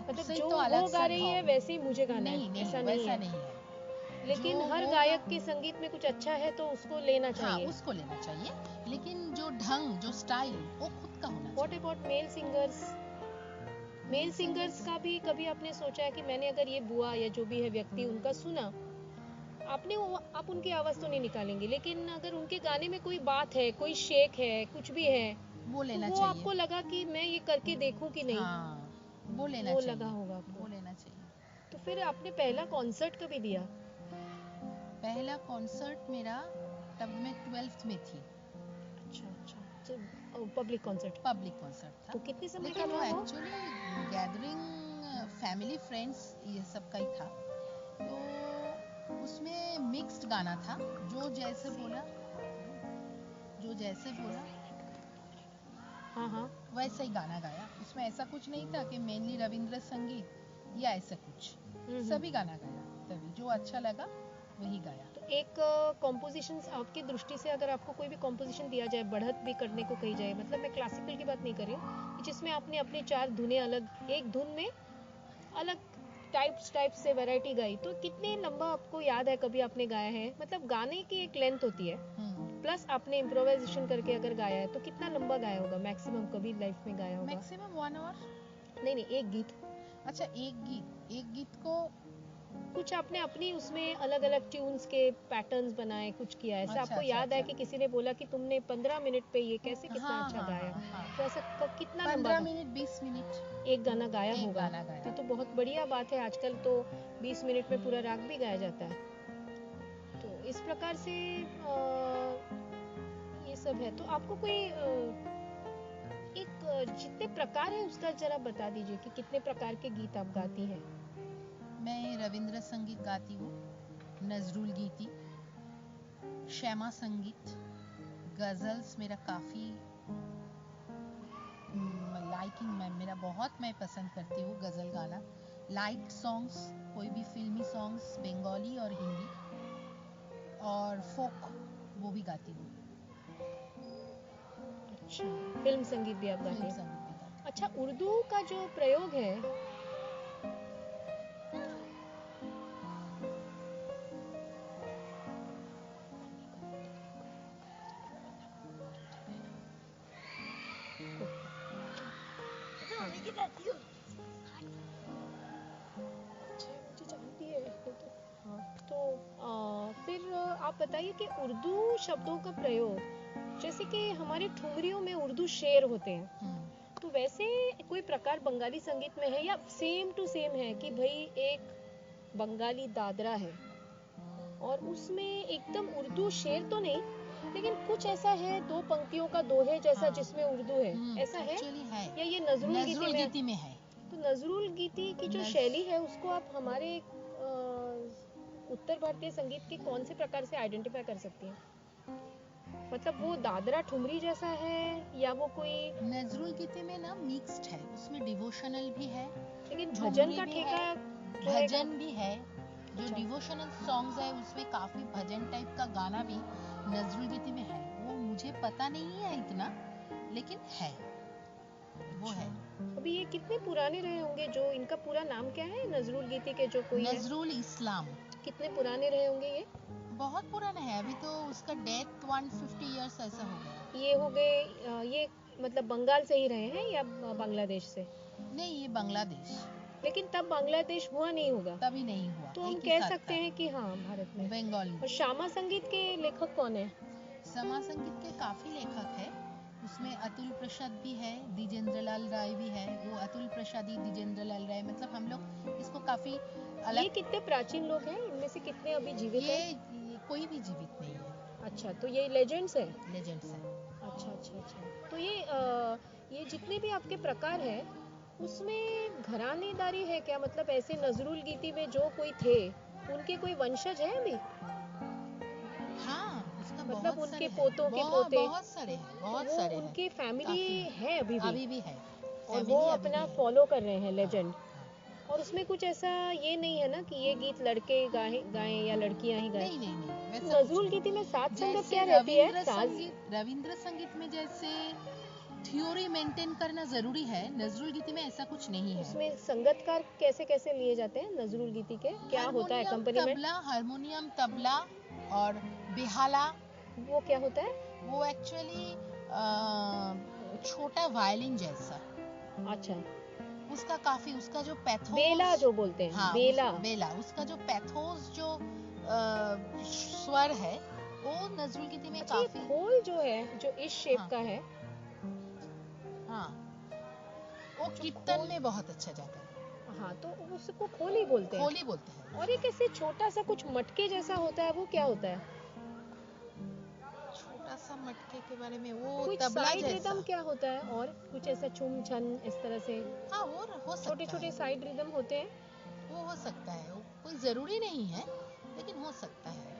मतलब जो वो गा रही है वैसे ही मुझे गाना है, ऐसा नहीं है। लेकिन हर गायक के संगीत में कुछ अच्छा है तो उसको लेना चाहिए। हाँ, उसको लेना चाहिए, लेकिन जो ढंग, जो स्टाइल, वो खुद का होना चाहिए। What about male singers? Male singers का भी कभी आपने सोचा है कि मैंने अगर ये बुआ या जो भी है व्यक्ति उनका सुना, आप उनकी आवाज तो नहीं निकालेंगे, लेकिन अगर उनके गाने में कोई बात है, कोई शेक है, कुछ भी है, वो लेना तो वो चाहिए। आपको लगा कि मैं ये करके देखूं कि नहीं? हाँ, वो लेना वो चाहिए। लगा होगा आपको। वो लेना चाहिए। तो फिर आपने पहला कॉन्सर्ट कभी दिया? पहला कॉन्सर्ट मेरा तब मैं 12th में थी। अच्छा, तो पब्लिक कॉन्सर्ट था। तो कितने समय का लेकिन था वो वो? एक्चुअली गैदरिंग फैमिली फ्रेंड्स ये सब का ही था, तो उसमें मिक्स्ड गाना था, जो जैसे बोला हाँ, वैसा ही गाना गाया। उसमें ऐसा कुछ नहीं था कि मेनली रविंद्र संगीत या ऐसा कुछ, सभी गाना गाया, तभी जो अच्छा लगा वही गाया। तो एक कॉम्पोजिशन आपकी दृष्टि से, अगर आपको कोई भी कॉम्पोजिशन दिया जाए, बढ़त भी करने को कही जाए, मतलब मैं क्लासिकल की बात नहीं कर रही हूँ, जिसमें आपने अपनी 4 धुनें अलग, एक धुन में अलग टाइप से वैरायटी गाई, तो कितने लंबा आपको याद है कभी आपने गाया है? मतलब गाने की एक लेंथ होती है, प्लस आपने इम्प्रोवाइजेशन करके अगर गाया है तो कितना लंबा गाया होगा मैक्सिमम, कभी लाइफ में गाया होगा? Maximum 1 hour. नहीं, एक गीत। अच्छा, एक गीत को कुछ आपने अपनी उसमें अलग अलग ट्यून्स के पैटर्न्स बनाए, कुछ किया ऐसा अच्छा, आपको अच्छा, याद है अच्छा। कि किसी ने बोला कि तुमने 15 मिनट पे ये कैसे कितना हाँ, अच्छा हाँ, गाया? हाँ, तो हाँ। ऐसा कितना लंबा 15 मिनट 20 मिनट एक गाना गाया एक होगा? गाना गाया। ये तो बहुत बढ़िया बात है, आजकल तो 20 मिनट में पूरा राग भी गाया जाता है। तो इस प्रकार से ये सब है। तो आपको कोई जितने प्रकार है उसका जरा बता दीजिए कि कितने प्रकार के गीत आप गाती हैं? मैं रविंद्र संगीत गाती हूँ, नजरुल गीति, श्यामा संगीत, गजल्स मेरा काफ़ी लाइकिंग में, मेरा बहुत मैं पसंद करती हूँ गज़ल गाना, लाइट सॉन्ग्स, कोई भी फिल्मी सॉन्ग्स, बंगाली और हिंदी, और फोक वो भी गाती हूँ। अच्छा, फिल्म संगीत भी आप गाती फिल्म हैं? संगीत भी गाती अच्छा, उर्दू का जो प्रयोग है फिर आप बताइए कि उर्दू शब्दों का प्रयोग, जैसे कि हमारे ठुमरियों में उर्दू शेर होते हैं, तो वैसे कोई प्रकार बंगाली संगीत में है या सेम टू सेम है कि भाई एक बंगाली दादरा है और उसमें एकदम उर्दू शेर तो नहीं, लेकिन कुछ ऐसा है दो पंक्तियों का दोहे जैसा हाँ। जिसमें उर्दू है, ऐसा है? एक्चुअली है, या ये नजरुल नजरुल गीति गीति में है। तो नजरुल गीति की जो शैली है उसको आप हमारे उत्तर भारतीय संगीत के कौन से प्रकार से आइडेंटिफाई कर सकती हैं? मतलब वो दादरा ठुमरी जैसा है या वो कोई? नजरुल गीति में ना मिक्स्ड है, उसमें डिवोशनल भी है, लेकिन भजन ठुमरी का भी ठेका है, तो है भजन भी है। जो अच्छा। डिवोशनल सॉन्ग्स है उसमें काफी भजन टाइप का गाना भी नजरुल गीति में है। वो मुझे पता नहीं है इतना, लेकिन है, वो है। अभी ये कितने पुराने रहे होंगे? जो इनका पूरा नाम क्या है नजरुल गीति के जो कोई है? नजरुल इस्लाम। कितने पुराने रहे होंगे ये? बहुत पुराना है, अभी तो उसका डेथ 150 इयर्स ऐसा हो गया। ये हो गए ये मतलब बंगाल से ही रहे हैं या बांग्लादेश से? नहीं, ये बांग्लादेश। लेकिन तब बांग्लादेश हुआ नहीं होगा, तभी नहीं हुआ, तो हम एक ही कह साथ सकते था, हैं कि हाँ भारत में। बंगाल में। और श्यामा संगीत के लेखक कौन है? श्यामा संगीत के काफी लेखक है, उसमें अतुल प्रसाद भी है, द्विजेंद्र लाल राय भी है। वो अतुल प्रसाद ही द्विजेंद्र लाल राय, मतलब हम लोग इसको काफी अलग। ये कितने प्राचीन लोग हैं? इनमें से कितने अभी जीवित हैं? ये कोई भी जीवित नहीं है। अच्छा, तो ये लेजेंड्स है? लेजेंड्स है। अच्छा अच्छा अच्छा। तो ये जितने भी आपके प्रकार है उसमें घरानेदारी है क्या? मतलब ऐसे नजरुल गीति में जो कोई थे उनके कोई वंशज है अभी? हाँ, उसका मतलब बहुत उनके सारे पोतों हैं, के पोते, बहुत सारे हैं, तो बहुत वो सारे हैं। उनकी फैमिली काफी है अभी भी है, और वो फैमिली अभी अपना भी है। फॉलो कर रहे हैं लेजेंड। हाँ। और उसमें कुछ ऐसा ये नहीं है ना कि ये गीत लड़के गाएं या लड़कियां ही गाएं? नहीं नहीं नहीं, वैसा कुछ नजरुल नहीं। गीति में साथ संगत जैसे क्या रहती है? साज? रविंद्र संगीत में जैसे थ्योरी मेंटेन करना जरूरी है, नजरुल गीति में ऐसा कुछ नहीं है। उसमें संगतकार कैसे कैसे लिए जाते हैं नजरुल गीति के? क्या होता है अकम्पनीमेंट? हारमोनियम, तबला और बेहाला। वो क्या होता है? वो एक्चुअली छोटा वायलिन जैसा। अच्छा, उसका जो पैथोस, बेला जो बोलते हैं, हाँ, बेला, उसका जो पैथोस जो स्वर है वो नजरुल गीति में अच्छा, ये काफी। खोल जो है जो इस शेप हाँ, का है, हाँ, वो कीर्तन में बहुत अच्छा जाता है। हाँ, तो उसको खोल ही बोलते हैं। खोली बोलते हैं। और एक ऐसे छोटा सा कुछ मटके जैसा होता है, वो क्या होता है? छोटा सा मटके के बारे में, वो कुछ तबला साइड जैसा। रिदम क्या होता है? और कुछ ऐसा छुम छन इस तरह से हाँ, वो हो सकता छोटे छोटे है। साइड रिदम होते हैं। वो हो सकता है, वो कोई जरूरी नहीं है, लेकिन हो सकता है।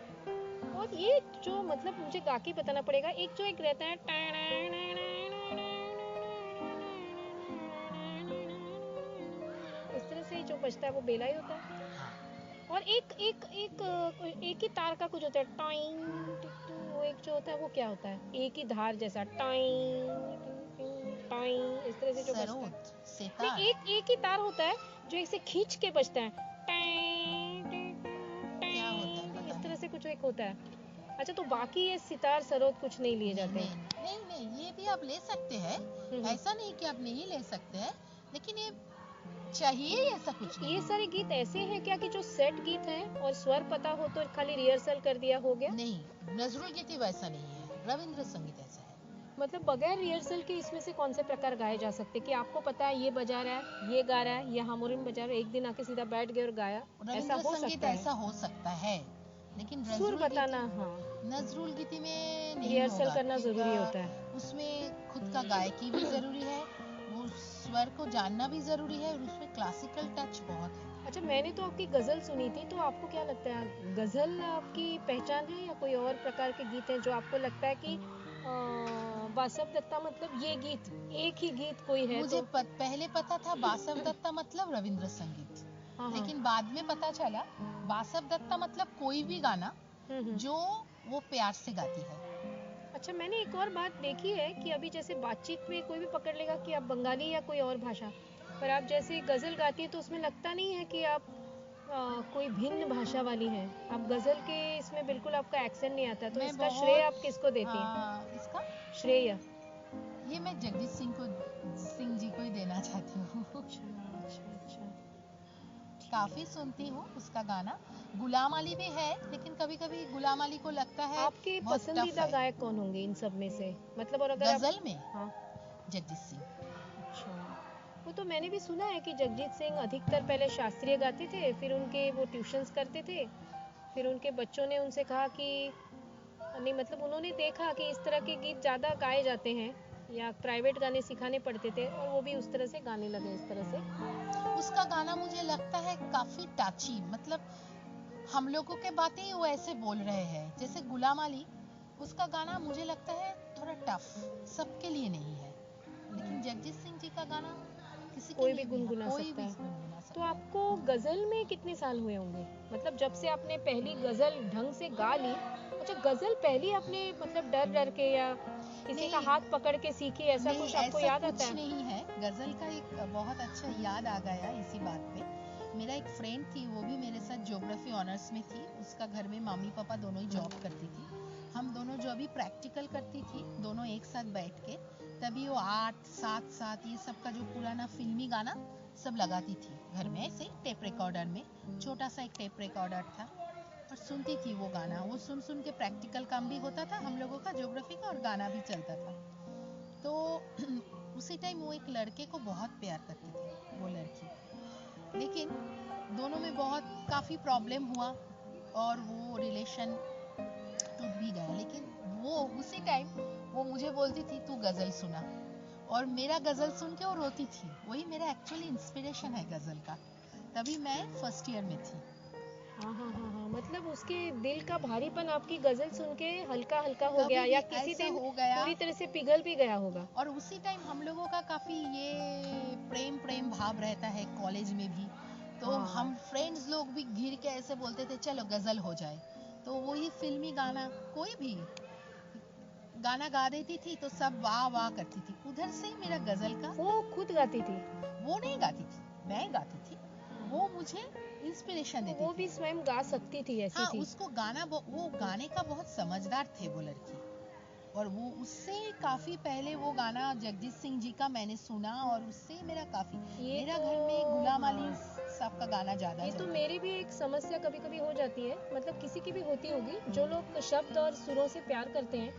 और ये जो मतलब मुझे गा के बताना पड़ेगा, एक जो एक रहता है इस तरह से जो बजता है वो बेला ही होता है। हाँ। और एक ही तार का कुछ होता है टाइम, वो एक जो होता है वो क्या होता है? एक ही धार जैसा टाइम टाइम इस तरह से जो बजता है। सरोद, सेतार। नहीं, एक ही तार होता है जो इसे खींच के बजता है। क्या होता है पता इस तरह नहीं। से कुछ एक होता है। अच्छा, तो बाकी ये सितार सरोद कुछ नहीं लिए जाते हैं? नहीं, ये भी आप ले सकते हैं, ऐसा नहीं कि आप नहीं ले सकते हैं, लेकिन ये चाहिए, ऐसा कुछ नहीं। ये सारे गीत ऐसे हैं क्या कि जो सेट गीत हैं और स्वर पता हो तो खाली रिहर्सल कर दिया हो गया? नहीं, नजरुल गीति वैसा नहीं है, रविंद्र संगीत ऐसा है। मतलब बगैर रिहर्सल के इसमें से कौन से प्रकार गाए जा सकते कि आपको पता है ये बजा रहा है, ये गा रहा है, ये हारमोनियम बजा रहा है, एक दिन आके सीधा बैठ गए और गाया, ऐसा रविंद्र हो संगीत सकता है? ऐसा हो सकता है, लेकिन सुर बताना, हाँ, नजरुल गीति में नहीं रिहर्सल होगा, करना क्योंकि जरूरी होता है। उसमें खुद का गायकी भी जरूरी है, वो स्वर को जानना भी जरूरी है, और उसमें क्लासिकल टच बहुत है। अच्छा, मैंने तो आपकी गजल सुनी थी, तो आपको क्या लगता है गजल आपकी पहचान है या कोई और प्रकार के गीत हैं जो आपको लगता है कि बासव दत्ता मतलब ये गीत, एक ही गीत कोई है? मुझे तो पहले पता था बासव दत्ता मतलब रविंद्र संगीत, हाँ, हाँ, लेकिन बाद में पता चला बासव दत्ता मतलब कोई भी गाना जो वो प्यार से गाती है। अच्छा, मैंने एक और बात देखी है कि अभी जैसे बातचीत में कोई भी पकड़ लेगा कि आप बंगाली या कोई और भाषा, पर आप जैसे गजल गाती है तो उसमें लगता नहीं है कि आप कोई भिन्न भाषा वाली हैं। आप गजल के इसमें बिल्कुल आपका एक्सेंट नहीं आता, तो मैं इसका श्रेय बहुत आप किसको देती हैं? इसका श्रेय? ये मैं जगजीत सिंह जी को ही देना चाहती हूँ। अच्छा, अच्छा, अच्छा। काफी सुनती हूँ उसका गाना। गुलाम अली भी है, लेकिन कभी कभी गुलाम अली को लगता है आपके बहुत टफ पसंदीदा है। गायक कौन होंगे इन सब में से? मतलब, और अगर गजल में हाँ, जगजीत सिंह। अच्छा, वो तो मैंने भी सुना है कि जगजीत सिंह अधिकतर पहले शास्त्रीय गाते थे, फिर उनके वो ट्यूशंस करते थे, फिर उनके बच्चों ने उनसे कहा कि नहीं, मतलब उन्होंने देखा कि इस तरह के गीत ज़्यादा गाए जाते हैं या प्राइवेट गाने सिखाने पड़ते थे, और वो भी उस तरह से गाने लगे इस तरह से। उसका गाना मुझे लगता है काफी टची, मतलब हम लोगों के बातें ही वो ऐसे बोल रहे हैं। जैसे गुलाम अली, उसका गाना मुझे लगता है थोड़ा टफ, सबके लिए नहीं है, लेकिन जगजीत सिंह जी का गाना किसी के कोई लिए भी भी गुनगुना कोई सकता भी है। गुनगुना तो सकता है। आपको गजल में कितने साल हुए होंगे? मतलब जब से आपने पहली गजल ढंग से गा ली। अच्छा, गजल पहली आपने मतलब डर डर के या किसी का नहीं, हाथ पकड़ के सीखी, ऐसा नहीं कुछ आपको ऐसा याद आता कुछ है? नहीं है। गजल का एक बहुत अच्छा याद आ गया इसी बात पे। मेरा एक फ्रेंड थी, वो भी मेरे साथ ज्योग्राफी ऑनर्स में थी। उसका घर में मम्मी पापा दोनों ही जॉब करती थी। हम दोनों जो अभी प्रैक्टिकल करती थी, दोनों एक साथ बैठ के, तभी वो 8 7 7 ये सब का जो पुराना फिल्मी गाना सब लगाती थी घर में, ऐसे टेप रिकॉर्डर में। छोटा सा एक टेप रिकॉर्डर था, और सुनती थी वो गाना। वो सुन सुन के प्रैक्टिकल काम भी होता था हम लोगों का ज्योग्राफी का, और गाना भी चलता था। तो उसी टाइम वो एक लड़के को बहुत प्यार करती थी, वो लड़की। लेकिन दोनों में बहुत काफी प्रॉब्लम हुआ, और वो रिलेशन टूट भी गया। लेकिन वो उसी टाइम वो मुझे बोलती थी तू गजल सुना, और मेरा गजल सुन के वो रोती थी। वही मेरा एक्चुअली इंस्पिरेशन है गजल का। तभी मैं फर्स्ट ईयर में थी। हाँ, हाँ, हाँ, हाँ, मतलब उसके दिल का भारीपन आपकी गजल सुन के हल्का हल्का हो गया, कभी भी या किसी ऐसा दिन हो गया। पूरी तरह से पिघल भी गया होगा। और उसी टाइम हम लोगों का काफी ये प्रेम प्रेम भाव रहता है कॉलेज में भी। तो हाँ, हम फ्रेंड्स लोग भी घिर के ऐसे बोलते थे चलो गजल हो जाए। तो वही फिल्मी गाना, कोई भी गाना गा देती थी तो सब वाह वाह करती थी। उधर से ही मेरा गजल का। वो खुद गाती थी? वो नहीं गाती थी, मैं गाती थी। वो मुझे इंस्पिरेशन देती वो थी। भी स्वयं गा सकती थी, ऐसी हाँ, थी? उसको गाना, वो गाने का बहुत समझदार थे वो लड़की। और वो उससे काफी पहले वो गाना जगजीत सिंह जी का मैंने सुना, और उससे मेरा काफी, मेरा तो घर में गुलाम हाँ, अली साहब का गाना ज्यादा ये तो चलता मेरी भी एक समस्या कभी कभी हो जाती है, मतलब किसी की भी होती होगी। जो लोग शब्द और सुरों से प्यार करते हैं,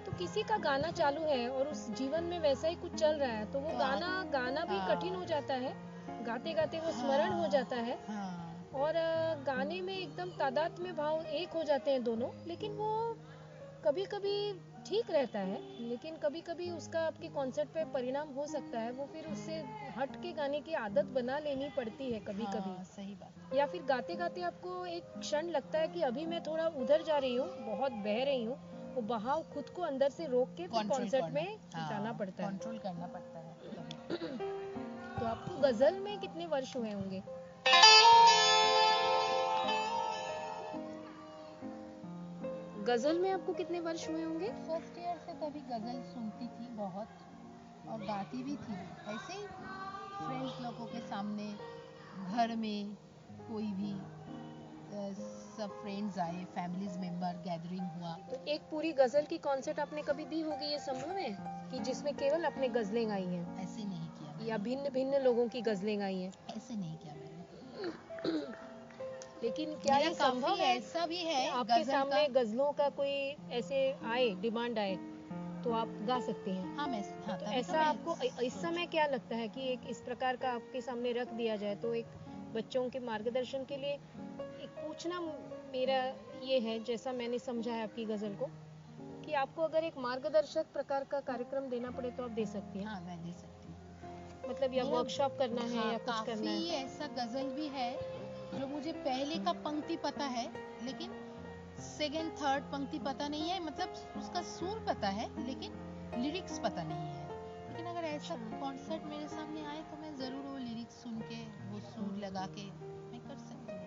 तो किसी का गाना चालू है और उस जीवन में वैसा ही कुछ चल रहा है, तो वो तो गाना गाना भी हाँ, कठिन हो जाता है। गाते गाते वो स्मरण हो हाँ, जाता है, हाँ, और गाने में एकदम तादाद में भाव एक हो जाते हैं दोनों। लेकिन वो कभी कभी ठीक रहता है, लेकिन कभी कभी उसका आपके कॉन्सर्ट पे परिणाम हो सकता है। वो फिर उससे हट के गाने की आदत बना लेनी पड़ती है कभी कभी, हाँ, सही बात। या फिर गाते गाते आपको एक क्षण लगता है कि अभी मैं थोड़ा उधर जा रही हूँ, बहुत बह रही हूँ। वो बहाव खुद को अंदर से रोक के फिर कंट्रोल कॉन्सर्ट करना, में जाना हाँ, पड़ता है। कंट्रोल करना पड़ता है कभी। तो आपको गजल में कितने वर्ष हुए होंगे? गजल में आपको कितने वर्ष हुए होंगे? फर्स्ट ईयर से तभी गजल सुनती थी बहुत, और गाती भी थी ऐसे ही फ्रेंड्स लोगों के सामने, घर में कोई भी सब फ्रेंड्स आए, फैमिलीज मेंबर गैदरिंग हुआ। तो एक पूरी गजल की कॉन्सर्ट आपने कभी दी होगी, ये संभव है कि जिसमें केवल अपने गजलें गाई हैं? ऐसे नहीं किया या भिन्न भिन्न लोगों की गजलें गाई हैं? ऐसे नहीं किया मैंने। लेकिन क्या मेरा ये संभव काफी है ऐसा भी कि है आपके गजल सामने का। गजलों का कोई ऐसे आए, डिमांड आए, तो आप गा सकती हैं? हाँ मैं, हाँ तो तभी तो ऐसा मैं आपको इस समय क्या लगता है कि एक इस प्रकार का आपके सामने रख दिया जाए तो एक बच्चों के मार्गदर्शन के लिए एक पूछना मेरा ये है, जैसा मैंने समझा है आपकी गजल को, कि आपको अगर एक मार्गदर्शक प्रकार का कार्यक्रम देना पड़े तो आप दे सकती हैं? हाँ मैं दे सकती हूँ। मतलब या मेरा, वर्कशॉप करना है हाँ या कुछ करना काफी है? ऐसा गजल भी है जो मुझे पहले का पंक्ति पता है, लेकिन सेकंड थर्ड पंक्ति पता नहीं है, मतलब उसका सुर पता है लेकिन लिरिक्स पता नहीं है। लेकिन अगर ऐसा अच्छा। कॉन्सर्ट मेरे सामने आए तो मैं जरूर वो लिरिक्स सुन के, वो सुर लगा के मैं कर सकती हूँ।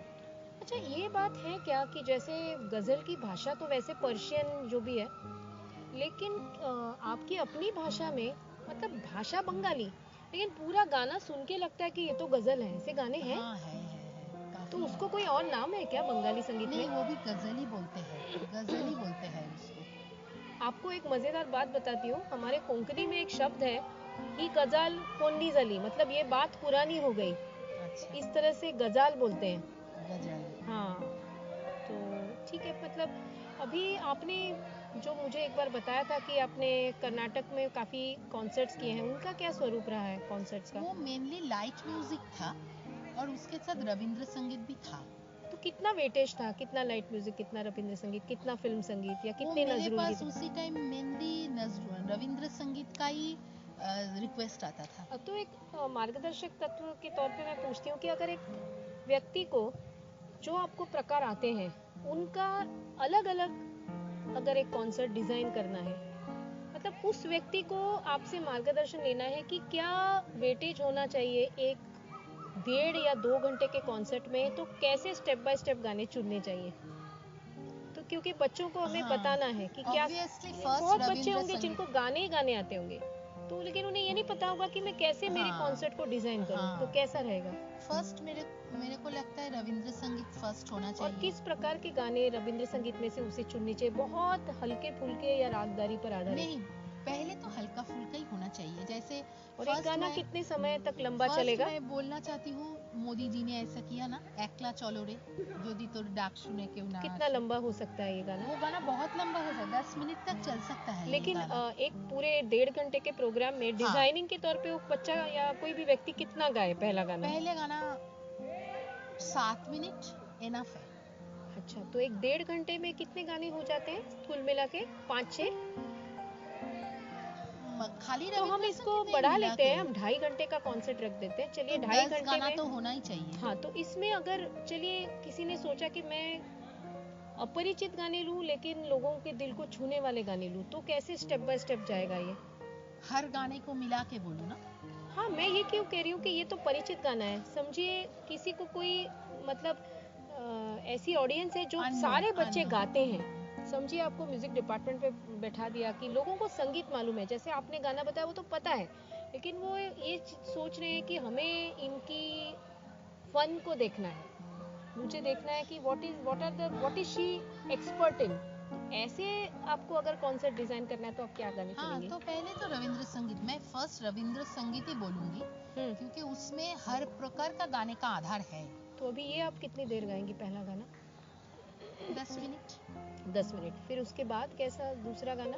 अच्छा, ये बात है क्या कि जैसे गजल की भाषा तो वैसे पर्शियन जो भी है, लेकिन आपकी अपनी भाषा में, मतलब भाषा बंगाली, लेकिन पूरा गाना सुन के लगता है कि ये तो गजल है, ऐसे गाने हैं? हाँ है तो काफी उसको है। कोई और नाम है क्या बंगाली संगीत नहीं में? वो भी गजल ही बोलते हैं, गजल ही बोलते हैं उसको। आपको एक मजेदार बात बताती हूँ, हमारे कोंकणी में एक शब्द है, ही गजाल कोंडी जली, मतलब ये बात पुरानी हो गई, अच्छा, इस तरह से गजाल बोलते हैं। गजल। हाँ, तो ठीक है, मतलब अभी आपने जो मुझे एक बार बताया था कि आपने कर्नाटक में काफ़ी कॉन्सर्ट्स किए हैं, उनका क्या स्वरूप रहा है कॉन्सर्ट्स का? वो मेनली लाइट म्यूजिक था और उसके साथ रविंद्र संगीत भी था। तो कितना वेटेज था, कितना लाइट म्यूजिक, कितना रविंद्र संगीत, कितना फिल्म संगीत, या वो कितने मेरे नजरुल पास गीत? उसी टाइम मेनली रविंद्र संगीत का ही रिक्वेस्ट आता था। तो एक मार्गदर्शक तत्व के तौर पे मैं पूछती हूँ कि अगर एक व्यक्ति को जो आपको प्रकार आते हैं उनका अलग अलग अगर एक कॉन्सर्ट डिजाइन करना है, मतलब उस व्यक्ति को आपसे मार्गदर्शन लेना है कि क्या वेटेज होना चाहिए एक 1.5 या 2 घंटे के कॉन्सर्ट में, तो कैसे स्टेप बाय स्टेप गाने चुनने चाहिए, तो क्योंकि बच्चों को हमें हाँ बताना है कि क्या, ऑब्वियसली फर्स्ट बहुत बच्चे रविंद्र होंगे जिनको संगीत। गाने ही गाने आते होंगे, तो लेकिन उन्हें ये नहीं पता होगा कि मैं कैसे मेरे हाँ कॉन्सर्ट को डिजाइन करूं, तो हाँ कैसा रहेगा? फर्स्ट मेरे मेरे को लगता है रविंद्र संगीत फर्स्ट होना और चाहिए। किस प्रकार के गाने रविंद्र संगीत में से उसे चुनने चाहिए, बहुत हल्के फुल्के या रागदारी पर आधारित? नहीं, पहले तो हल्का फुल्का ही होना चाहिए। जैसे और एक गाना कितने समय तक लंबा फर्स्ट चलेगा? मैं बोलना चाहती हूँ, मोदी जी ने ऐसा किया ना, एकला चलो रे যদি তোর ডাক শুনে কেউ না कितना আসে। लंबा हो सकता है ये गाना? वो गाना बहुत लंबा हो सकता है, 10 मिनट तक चल सकता है ये लेकिन गाना। एक पूरे 1.5 घंटे के प्रोग्राम में हाँ डिजाइनिंग के तौर पे वो बच्चा या कोई भी व्यक्ति कितना गाए पहला गाना? पहले गाना 7 मिनट एनफ है। अच्छा, तो एक 1.5 घंटे में कितने गाने हो जाते हैं कुल मिला के? 5-6? खाली तो हम रविंद्र इसको संगीत नहीं बढ़ा मिला लेते के, हैं, हम 2.5 घंटे का कॉन्सर्ट रख देते हैं, चलिए तो 10 2.5 घंटे गाना में। तो होना ही चाहिए। हाँ, तो इसमें अगर चलिए किसी ने सोचा कि मैं अपरिचित गाने लूं लेकिन लोगों के दिल को छूने वाले गाने लूं, तो कैसे स्टेप बाय स्टेप जाएगा ये? हर गाने को मिला के बोलो ना। हाँ, मैं ये क्यों कह रही हूँ कि ये तो परिचित गाना है, समझिए किसी को कोई, मतलब ऐसी ऑडियंस है जो अननोन सारे बच्चे अननोन। गाते हैं, समझिए आपको म्यूजिक डिपार्टमेंट पे बैठा दिया कि लोगों को संगीत मालूम है, जैसे आपने गाना बताया वो तो पता है, लेकिन वो ये सोच रहे हैं कि हमें इनकी फन को देखना है, मुझे देखना है कि what is she expert in, ऐसे आपको अगर कॉन्सर्ट डिजाइन करना है तो आप क्या गाने हाँ चुनेंगे? तो पहले तो रविंद्र संगीत, मैं फर्स्ट रविंद्र संगीत ही बोलूंगी क्योंकि उसमें हर प्रकार का गाने का आधार है। तो अभी ये आप कितनी देर गाएंगी पहला गाना? 10 मिनट। 10 मिनट, फिर उसके बाद कैसा दूसरा गाना?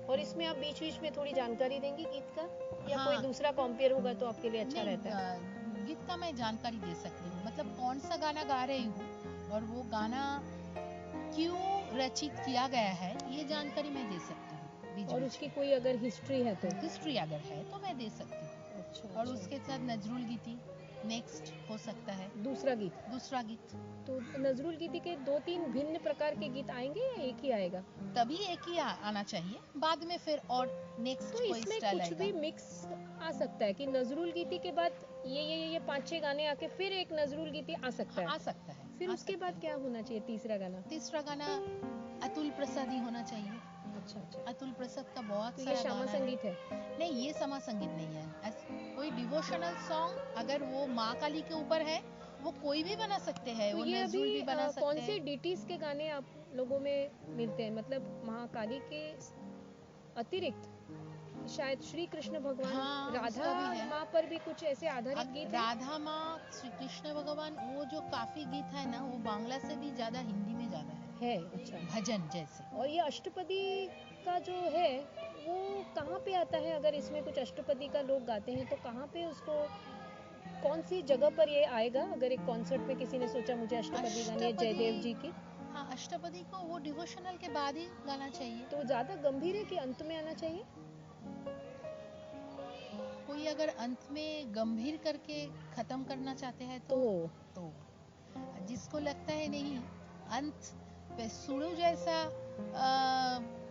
और इसमें आप बीच बीच में थोड़ी जानकारी देंगी गीत का, या कोई हाँ दूसरा कॉम्पेयर होगा तो आपके लिए अच्छा नहीं, रहता है? गीत का मैं जानकारी दे सकती हूँ, मतलब कौन सा गाना गा रही हूँ और वो गाना क्यों रचित किया गया है, ये जानकारी मैं दे सकती हूँ बीच और बीच उसकी में। कोई अगर हिस्ट्री है तो? हिस्ट्री अगर है तो मैं दे सकती हूँ। अच्छा और अच्छा। उसके साथ नजरुल गीती नेक्स्ट हो सकता है। दूसरा गीत? दूसरा गीत तो नजरुल गीती के 2-3 भिन्न प्रकार के गीत आएंगे या एक ही आएगा? तभी एक ही आना चाहिए, बाद में फिर और नेक्स्ट तो कोई इसमें स्टाइल कुछ आएगा। भी मिक्स आ सकता है कि नजरुल गीती के बाद ये 5-6 गाने आके फिर एक नजरुल गीती आ सकता हाँ, आ है, सकता है, फिर आ उसके सकता बाद है। क्या होना चाहिए तीसरा गाना? तीसरा गाना अतुल प्रसाद ही होना चाहिए। अच्छा अच्छा। अतुल प्रसाद का बहुत तो ये सारा श्यामा गाना संगीत है? नहीं ये समा संगीत नहीं है। कोई डिवोशनल सॉन्ग अगर वो माँ काली के ऊपर है, वो कोई भी बना सकते हैं, तो वो ये नजरुल भी अभी बना सकते कौन से हैं। डीटीज के गाने आप लोगों में मिलते हैं, मतलब महाकाली के अतिरिक्त शायद श्री कृष्ण भगवान, हाँ, राधा उसका भी है। माँ पर भी कुछ ऐसे आधारित गीत हैं? राधा माँ, श्री कृष्ण भगवान, वो जो काफी गीत है ना, वो बांग्ला से भी ज्यादा हिंदी में ज्यादा है, अच्छा। भजन जैसे। और ये अष्टपदी का जो है वो कहाँ पे आता है? अगर इसमें कुछ अष्टपदी का लोग गाते हैं तो कहाँ पे उसको, कौन सी जगह पर ये आएगा? अगर एक कॉन्सर्ट में किसी ने सोचा मुझे अष्टपदी गानी है जयदेव जी की, हाँ, अष्टपदी को वो डिवोशनल के बाद ही गाना चाहिए। तो ज्यादा गंभीर है कि अंत में आना चाहिए? कोई अगर अंत में गंभीर करके खत्म करना चाहते हैं तो जिसको लगता है नहीं, अंत पे सुरु जैसा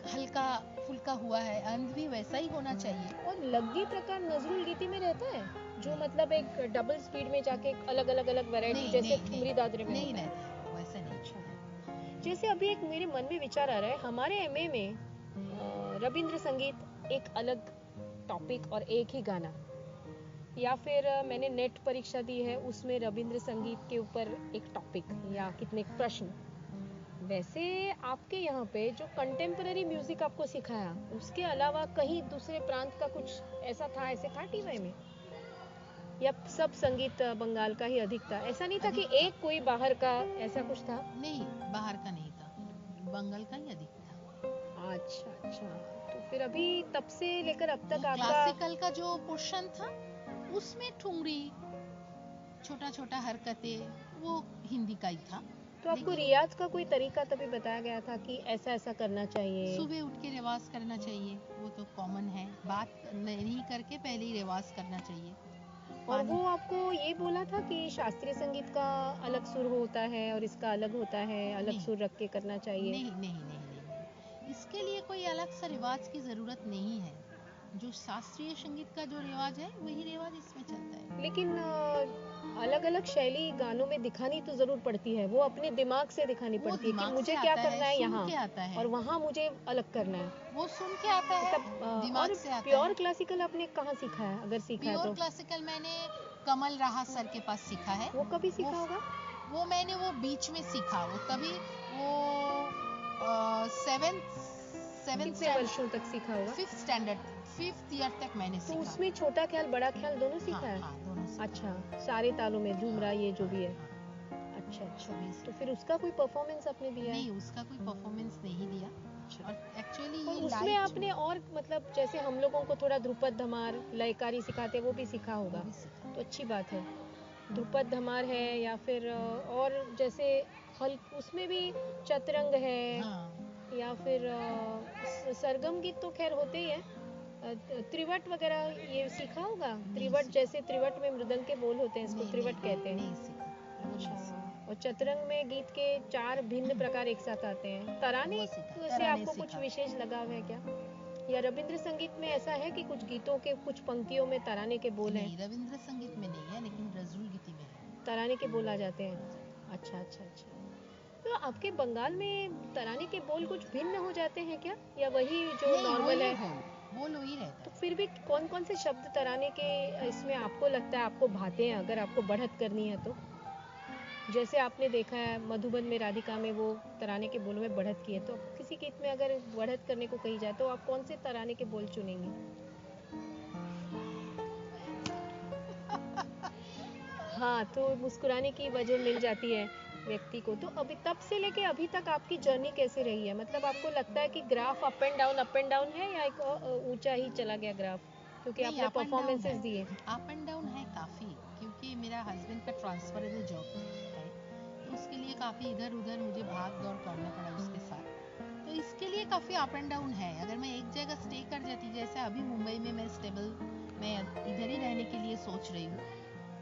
हल्का फुल्का हुआ है, अंत भी वैसा ही होना चाहिए। और लग्गी प्रकार नजरुल गीती में रहता है, जो मतलब एक डबल स्पीड में जाके अलग अलग वैरायटी, जैसे ठुमरी दादरे में नहीं होता है? रहता, वैसा नहीं। जैसे अभी एक मेरे मन में विचार आ रहा है, हमारे एमए में रविंद्र संगीत एक अलग टॉपिक और एक ही गाना, या फिर मैंने नेट परीक्षा दी है उसमें रविंद्र संगीत के ऊपर एक टॉपिक या कितने प्रश्न। वैसे आपके यहाँ पे जो कंटेम्पररी म्यूजिक आपको सिखाया, उसके अलावा कहीं दूसरे प्रांत का कुछ ऐसा था, ऐसे था टीवाई में, या सब संगीत बंगाल का ही अधिक था? ऐसा नहीं था कि एक कोई बाहर का, ऐसा कुछ था? नहीं, बाहर का नहीं था, बंगाल का ही अधिक था। अच्छा, तो फिर अभी तब से लेकर अब तक आपका क्लासिकल का जो पोर्शन था उसमें ठुमरी, छोटा छोटा हरकतें, वो हिंदी का ही था। तो आपको रियाज का कोई तरीका तभी बताया गया था कि ऐसा ऐसा करना चाहिए? सुबह उठ के रिवाज करना चाहिए, वो तो कॉमन है, बात नहीं करके पहले ही रिवाज करना चाहिए। और वो आपको ये बोला था कि शास्त्रीय संगीत का अलग सुर होता है और इसका अलग होता है, अलग सुर रख के करना चाहिए? नहीं, इसके लिए कोई अलग सा रिवाज की जरूरत नहीं है। जो शास्त्रीय संगीत का जो रिवाज है वही रिवाज इसमें चलता है। लेकिन अलग अलग शैली गानों में दिखानी तो जरूर पड़ती है, वो अपने दिमाग से दिखानी पड़ती है कि मुझे क्या करना है यहाँ, और वहाँ मुझे अलग करना है, वो सुन के आता है, दिमाग से आता है। प्योर क्लासिकल आपने कहाँ सीखा है, अगर सीखा है तो? प्योर क्लासिकल मैंने कमल राहा सर के पास सीखा है। वो कभी सीखा होगा? वो मैंने वो बीच में सीखा, वो तभी वो 7th वर्षों तक सीखा होगा? 5th ईयर तक मैंने सीखा। तो उसमें छोटा ख्याल बड़ा ख्याल दोनों सीखा है? हाँ, दोनों सीखा। अच्छा, सारे तालों में झूमरा ये जो भी है। अच्छा, तो फिर उसका कोई परफॉर्मेंस आपने दिया? नहीं, उसका कोई परफॉर्मेंस नहीं दिया। और एक्चुअली ये उसमें आपने और मतलब जैसे हम लोगों को थोड़ा ध्रुपद धमार लयकारी सिखाते, वो भी सीखा होगा, तो अच्छी बात है। ध्रुपद धमार है या फिर और जैसे उसमें भी चतरंग है, या फिर सरगम गीत तो खैर होते ही है, त्रिवट वगैरह ये सीखा होगा? त्रिवट जैसे त्रिवट में मृदंग के बोल होते हैं, इसको त्रिवट कहते हैं। अच्छा, और चतरंग में गीत के 4 भिन्न प्रकार एक साथ आते हैं। तराने से आपको कुछ विशेष लगाव है क्या, या रविंद्र संगीत में ऐसा है कि कुछ गीतों के कुछ पंक्तियों में तराने के बोल हैं? रविंद्र संगीत में नहीं है, लेकिन नजरुल गीती में है, तराने के बोल आ जाते हैं। अच्छा, तो आपके बंगाल में तराने के बोल कुछ भिन्न हो जाते हैं क्या, या वही जो नॉर्मल है? बोल वही रहता है। तो फिर भी कौन कौन से शब्द तराने के इसमें आपको लगता है आपको भाते हैं, अगर आपको बढ़त करनी है तो? जैसे आपने देखा है मधुबन में राधिका में वो तराने के बोलों में बढ़त की है, तो किसी गीत में अगर बढ़त करने को कही जाए तो आप कौन से तराने के बोल चुनेंगे? हाँ, तो मुस्कुराने की वजह मिल जाती है व्यक्ति को। तो अभी तब से लेके अभी तक आपकी जर्नी कैसे रही है? मतलब आपको लगता है कि ग्राफ अप एंड डाउन है, या एक ऊंचा ही चला गया ग्राफ, क्योंकि आपने परफॉर्मेंसेस दिए? अप एंड डाउन है काफी, क्योंकि मेरा हस्बैंड का ट्रांसफरेबल जॉब है, तो उसके लिए काफी इधर उधर मुझे भाग दौड़ करना पड़ा उसके साथ, तो इसके लिए काफी अप एंड डाउन है। अगर मैं एक जगह स्टे कर जाती, जैसे अभी मुंबई में मैं स्टेबल, मैं इधर ही रहने के लिए सोच रही हूँ,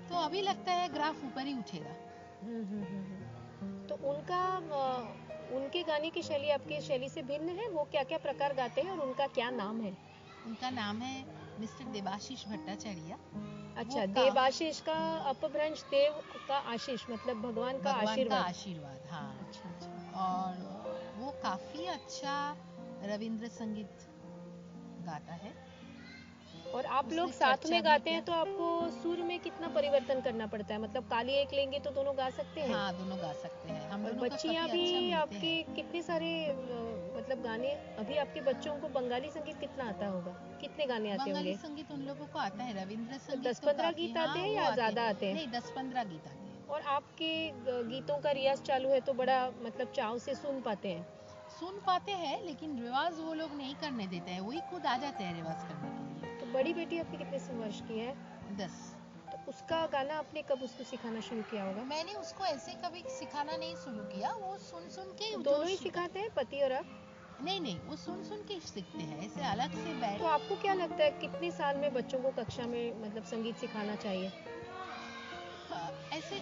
तो अभी लगता है ग्राफ ऊपर ही उठेगा। तो उनके गाने की शैली आपकी शैली से भिन्न है? वो क्या क्या प्रकार गाते हैं और उनका क्या नाम है? उनका नाम है मिस्टर देवाशीष भट्टाचार्य। अच्छा, देवाशीष का अपभ्रंश देव का आशीष, मतलब भगवान का आशीर्वाद। हाँ। अच्छा। और वो काफी अच्छा रविंद्र संगीत गाता है। और आप लोग साथ में गाते हैं तो आपको सुर में कितना परिवर्तन करना पड़ता है? मतलब काली एक लेंगे तो दोनों गा सकते हैं? हाँ, दोनों गा सकते हैं। हम और दोनों बच्चियां भी आपके कितने सारे मतलब गाने अभी आपके बच्चों को बंगाली संगीत कितना आता होगा, कितने गाने आते बंगाली होंगे? संगीत उन लोगों को आता है, रविंद्र संगीत तो 10-15 काफी, गीत हाँ आते हैं वो या आते ज्यादा हैं। आते हैं? नहीं, 10-15 गीत आते हैं। और आपके गीतों का रियाज चालू है तो बड़ा मतलब चाव से सुन पाते हैं? सुन पाते हैं, लेकिन रिवाज वो लोग नहीं करने देते हैं, वही खुद आ जाते हैं रिवाज करने के लिए। तो बड़ी बेटी आपकी कितने वर्ष की है? 10। तो उसका गाना आपने कब उसको सिखाना शुरू किया होगा? मैंने उसको ऐसे कभी सिखाना नहीं शुरू किया, वो सुन सुन के तो जो दोनों ही सिखाते हैं, पति और आप? नहीं नहीं, वो सुन सुन के सीखते हैं, ऐसे अलग से बैठ। तो आपको क्या लगता है कितने साल में बच्चों को कक्षा में मतलब संगीत सिखाना चाहिए? ऐसे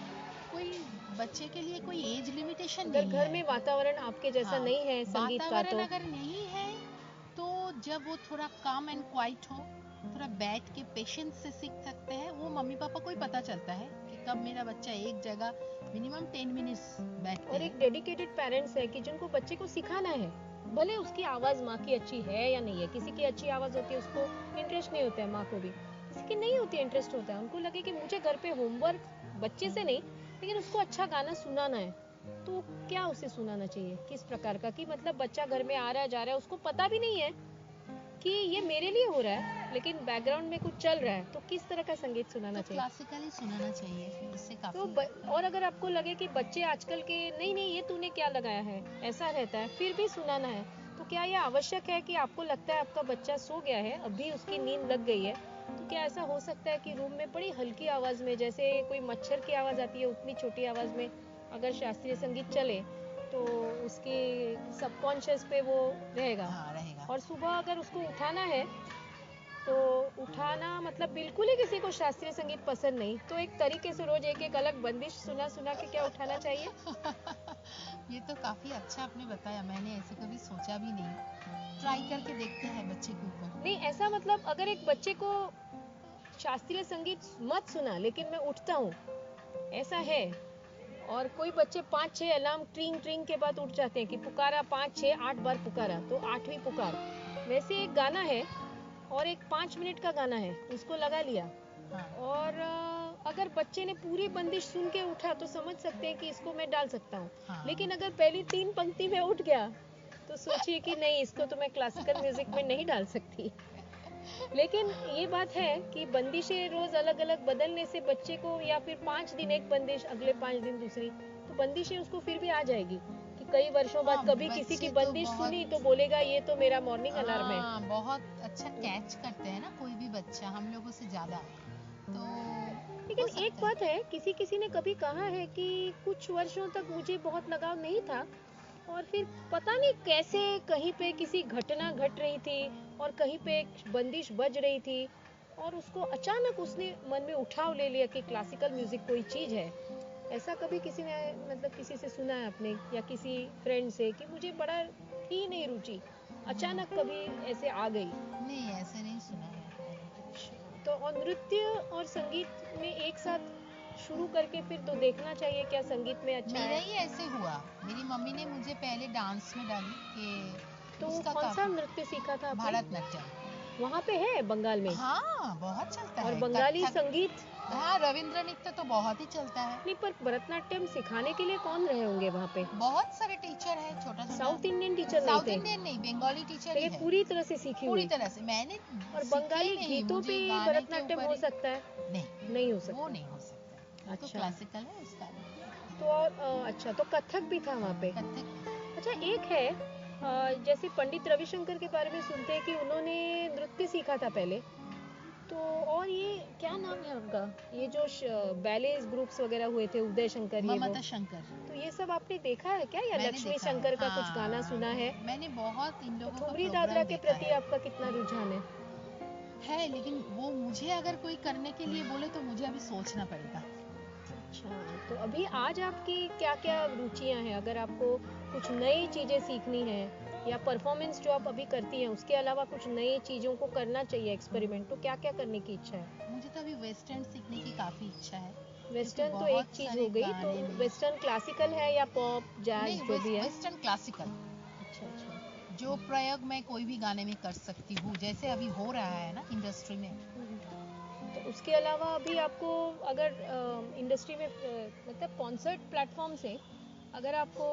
कोई बच्चे के लिए कोई एज लिमिटेशन अगर नहीं घर है। में वातावरण आपके जैसा हाँ, नहीं है संगीत का वातावरण तो? अगर नहीं है तो जब वो थोड़ा काम एंड क्वाइट हो, थोड़ा बैठ के पेशेंस से सीख सकते हैं, वो मम्मी पापा को ही पता चलता है कि कब मेरा बच्चा एक जगह मिनिमम 10 मिनट्स बैठते और हैं। एक डेडिकेटेड पेरेंट्स है कि जिनको बच्चे को सिखाना है, भले उसकी आवाज माँ की अच्छी है या नहीं है, किसी की अच्छी आवाज होती है उसको इंटरेस्ट नहीं होता है, माँ को भी किसी की नहीं होती, इंटरेस्ट होता है, उनको लगे कि मुझे घर पे होमवर्क बच्चे से नहीं लेकिन उसको अच्छा गाना सुनाना है, तो क्या उसे सुनाना चाहिए, किस प्रकार का, कि मतलब बच्चा घर में आ रहा है जा रहा है, उसको पता भी नहीं है कि ये मेरे लिए हो रहा है लेकिन बैकग्राउंड में कुछ चल रहा है, तो किस तरह का संगीत सुनाना तो चाहिए? क्लासिकली सुनाना चाहिए, इससे तो काफी। और अगर आपको लगे कि बच्चे आजकल के नहीं नहीं ये तूने क्या लगाया है ऐसा रहता है फिर भी सुनाना है, तो क्या यह आवश्यक है कि आपको लगता है आपका बच्चा सो गया है, अभी उसकी नींद लग गई है, तो क्या ऐसा हो सकता है कि रूम में बड़ी हल्की आवाज में, जैसे कोई मच्छर की आवाज आती है उतनी छोटी आवाज में अगर शास्त्रीय संगीत चले तो उसके सबकॉन्शियस पे वो रहेगा? हाँ, रहेगा। और सुबह अगर उसको उठाना है तो उठाना मतलब बिल्कुल ही किसी को शास्त्रीय संगीत पसंद नहीं, तो एक तरीके से रोज एक एक अलग बंदिश सुना सुना के क्या उठाना चाहिए? ये तो काफी अच्छा आपने बताया, मैंने ऐसे कभी सोचा भी नहीं। ट्राई करके देखते हैं बच्चे के ऊपर। नहीं ऐसा मतलब अगर एक बच्चे को शास्त्रीय संगीत मत सुना लेकिन मैं उठता हूँ, ऐसा है, और कोई बच्चे 5-6 अलार्म ट्रिंग ट्रिंग के बाद उठ जाते हैं कि पुकारा 5-6-8 बार पुकारा तो 8वीं पुकार, वैसे एक गाना है और एक 5 मिनट का गाना है उसको लगा लिया, हाँ। और अगर बच्चे ने पूरी बंदिश सुन के उठा तो समझ सकते हैं कि इसको मैं डाल सकता हूँ, हाँ। लेकिन अगर पहली 3 पंक्ति में उठ गया तो सोचिए कि नहीं इसको तो मैं क्लासिकल म्यूजिक में नहीं डाल सकती। लेकिन ये बात है कि बंदिशें रोज अलग अलग बदलने से बच्चे को, या फिर 5 दिन एक बंदिश अगले 5 दिन दूसरी, तो बंदिशें उसको फिर भी आ जाएगी कि कई वर्षों बाद हाँ, कभी किसी की बच्चे तो बंदिश बहुत। सुनी तो बोलेगा ये तो मेरा मॉर्निंग अलार्म है। हाँ, बहुत अच्छा कैच करते हैं ना कोई भी बच्चा, हम लोगों से ज्यादा। तो हो लेकिन एक सकता बात है, किसी किसी ने कभी कहा है कि कुछ वर्षों तक मुझे बहुत लगाव नहीं था और फिर पता नहीं कैसे कहीं पे किसी घटना घट रही थी और कहीं पे एक बंदिश बज रही थी और उसको अचानक उसने मन में उठाव ले लिया कि क्लासिकल म्यूजिक कोई चीज है। ऐसा कभी किसी ने मतलब किसी से सुना है आपने या किसी फ्रेंड से कि मुझे बड़ा थी नहीं रुचि, अचानक कभी ऐसे आ गई? नहीं, ऐसे नहीं सुना है। तो और नृत्य और संगीत में एक साथ शुरू करके फिर तो देखना चाहिए क्या संगीत में अच्छा मेरा है। ही ऐसे हुआ, मेरी मम्मी ने मुझे पहले डांस में डाली कि तो उसका कौन सा काफी। नृत्य सीखा था आपने? भारतनाट्यम। वहाँ पे है बंगाल में? हाँ, बहुत चलता और है बंगाली कथक। संगीत? हाँ, रविंद्र नृत्य तो बहुत ही चलता है। नहीं पर भरतनाट्यम सिखाने के लिए कौन रहे होंगे वहाँ पे? बहुत सारे टीचर है, छोटा छोटा। साउथ इंडियन टीचर नहीं साउथ थे? इंडियन नहीं, बंगाली टीचर ही लेकिन है। पूरी तरह से सीखी पूरी हुई? तरह से मैंने और सीखे बंगाली नहीं, गीतों पे मुझे गाने के भरतनाट्यम ऊपर हो ही। सकता है? नहीं, नहीं हो वो सकता? नहीं हो सकता, वो तो अच्छा। क्लासिकल है उसका। तो और अच्छा तो कथक भी था वहाँ पे? कथक। अच्छा एक है जैसे पंडित रविशंकर के बारे में सुनते हैं कि उन्होंने नृत्य सीखा था पहले, तो और ये क्या नाम है उनका, ये जो बैले ग्रुप्स वगैरह हुए थे उदय शंकर ये वो, ममता शंकर। तो ये सब आपने देखा है क्या या मैंने लक्ष्मी देखा है, शंकर का कुछ गाना हाँ, सुना है? मैंने बहुत इन तो लोगों का ठुमरी दादरा प्रोग्राम के देखा प्रति है। आपका कितना रुझान है, लेकिन वो मुझे अगर कोई करने के लिए बोले तो मुझे अभी सोचना पड़ेगा। अच्छा तो अभी आज आपकी क्या क्या रुचियां हैं, अगर आपको कुछ नई चीजें सीखनी है या परफॉर्मेंस जो आप अभी करती हैं उसके अलावा कुछ नई चीजों को करना चाहिए एक्सपेरिमेंट, तो क्या क्या करने की इच्छा है? मुझे तो अभी वेस्टर्न सीखने की काफी इच्छा है, क्योंकि वेस्टर्न तो एक बहुत चीज सारे हो गई, तो गाने में। वेस्टर्न क्लासिकल है या पॉप जैज नहीं, जो भी है? Western classical. अच्छा अच्छा। जो प्रयोग मैं कोई भी गाने में कर सकती हूँ, जैसे अभी हो रहा है ना इंडस्ट्री में। तो उसके अलावा अभी आपको अगर इंडस्ट्री में मतलब कॉन्सर्ट प्लेटफॉर्म से अगर आपको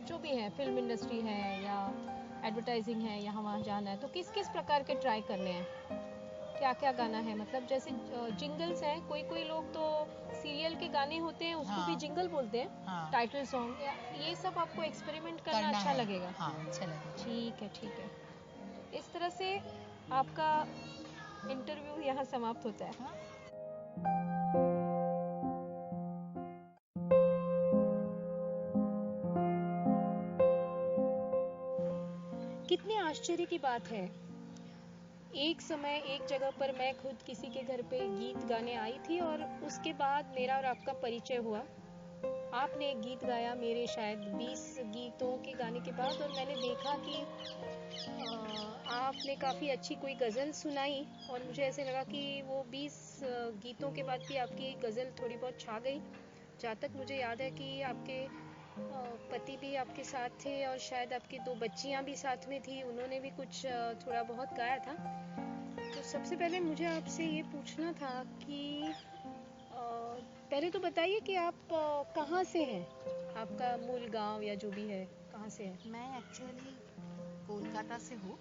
जो भी है, फिल्म इंडस्ट्री है या एडवर्टाइजिंग है, यहाँ वहाँ जाना है, तो किस किस प्रकार के ट्राई करने हैं? क्या क्या गाना है? मतलब जैसे जिंगल्स हैं, कोई कोई लोग तो सीरियल के गाने होते हैं उसको भी हाँ। जिंगल बोलते हैं, हाँ, टाइटल सॉन्ग, ये सब आपको एक्सपेरिमेंट करना अच्छा है। लगेगा। हाँ, अच्छा लगेगा। ठीक है, ठीक है। इस तरह से आपका इंटरव्यू यहाँ समाप्त होता है। हाँ। कितने आश्चर्य की बात है, एक समय एक जगह पर मैं खुद किसी के घर पे गीत गाने आई थी और उसके बाद मेरा और आपका परिचय हुआ। आपने एक गीत गाया मेरे शायद 20 गीतों के गाने के बाद, और मैंने देखा कि आपने काफ़ी अच्छी कोई गज़ल सुनाई, और मुझे ऐसे लगा कि वो 20 गीतों के बाद भी आपकी गज़ल थोड़ी बहुत छा गई। जहाँ तक मुझे याद है कि आपके पति भी आपके साथ थे और शायद आपकी 2 बच्चियाँ भी साथ में थी, उन्होंने भी कुछ थोड़ा बहुत गाया था। तो सबसे पहले मुझे आपसे ये पूछना था कि पहले तो बताइए कि आप कहाँ से हैं? आपका मूल गांव या जो भी है, कहाँ से है? मैं एक्चुअली कोलकाता से हूँ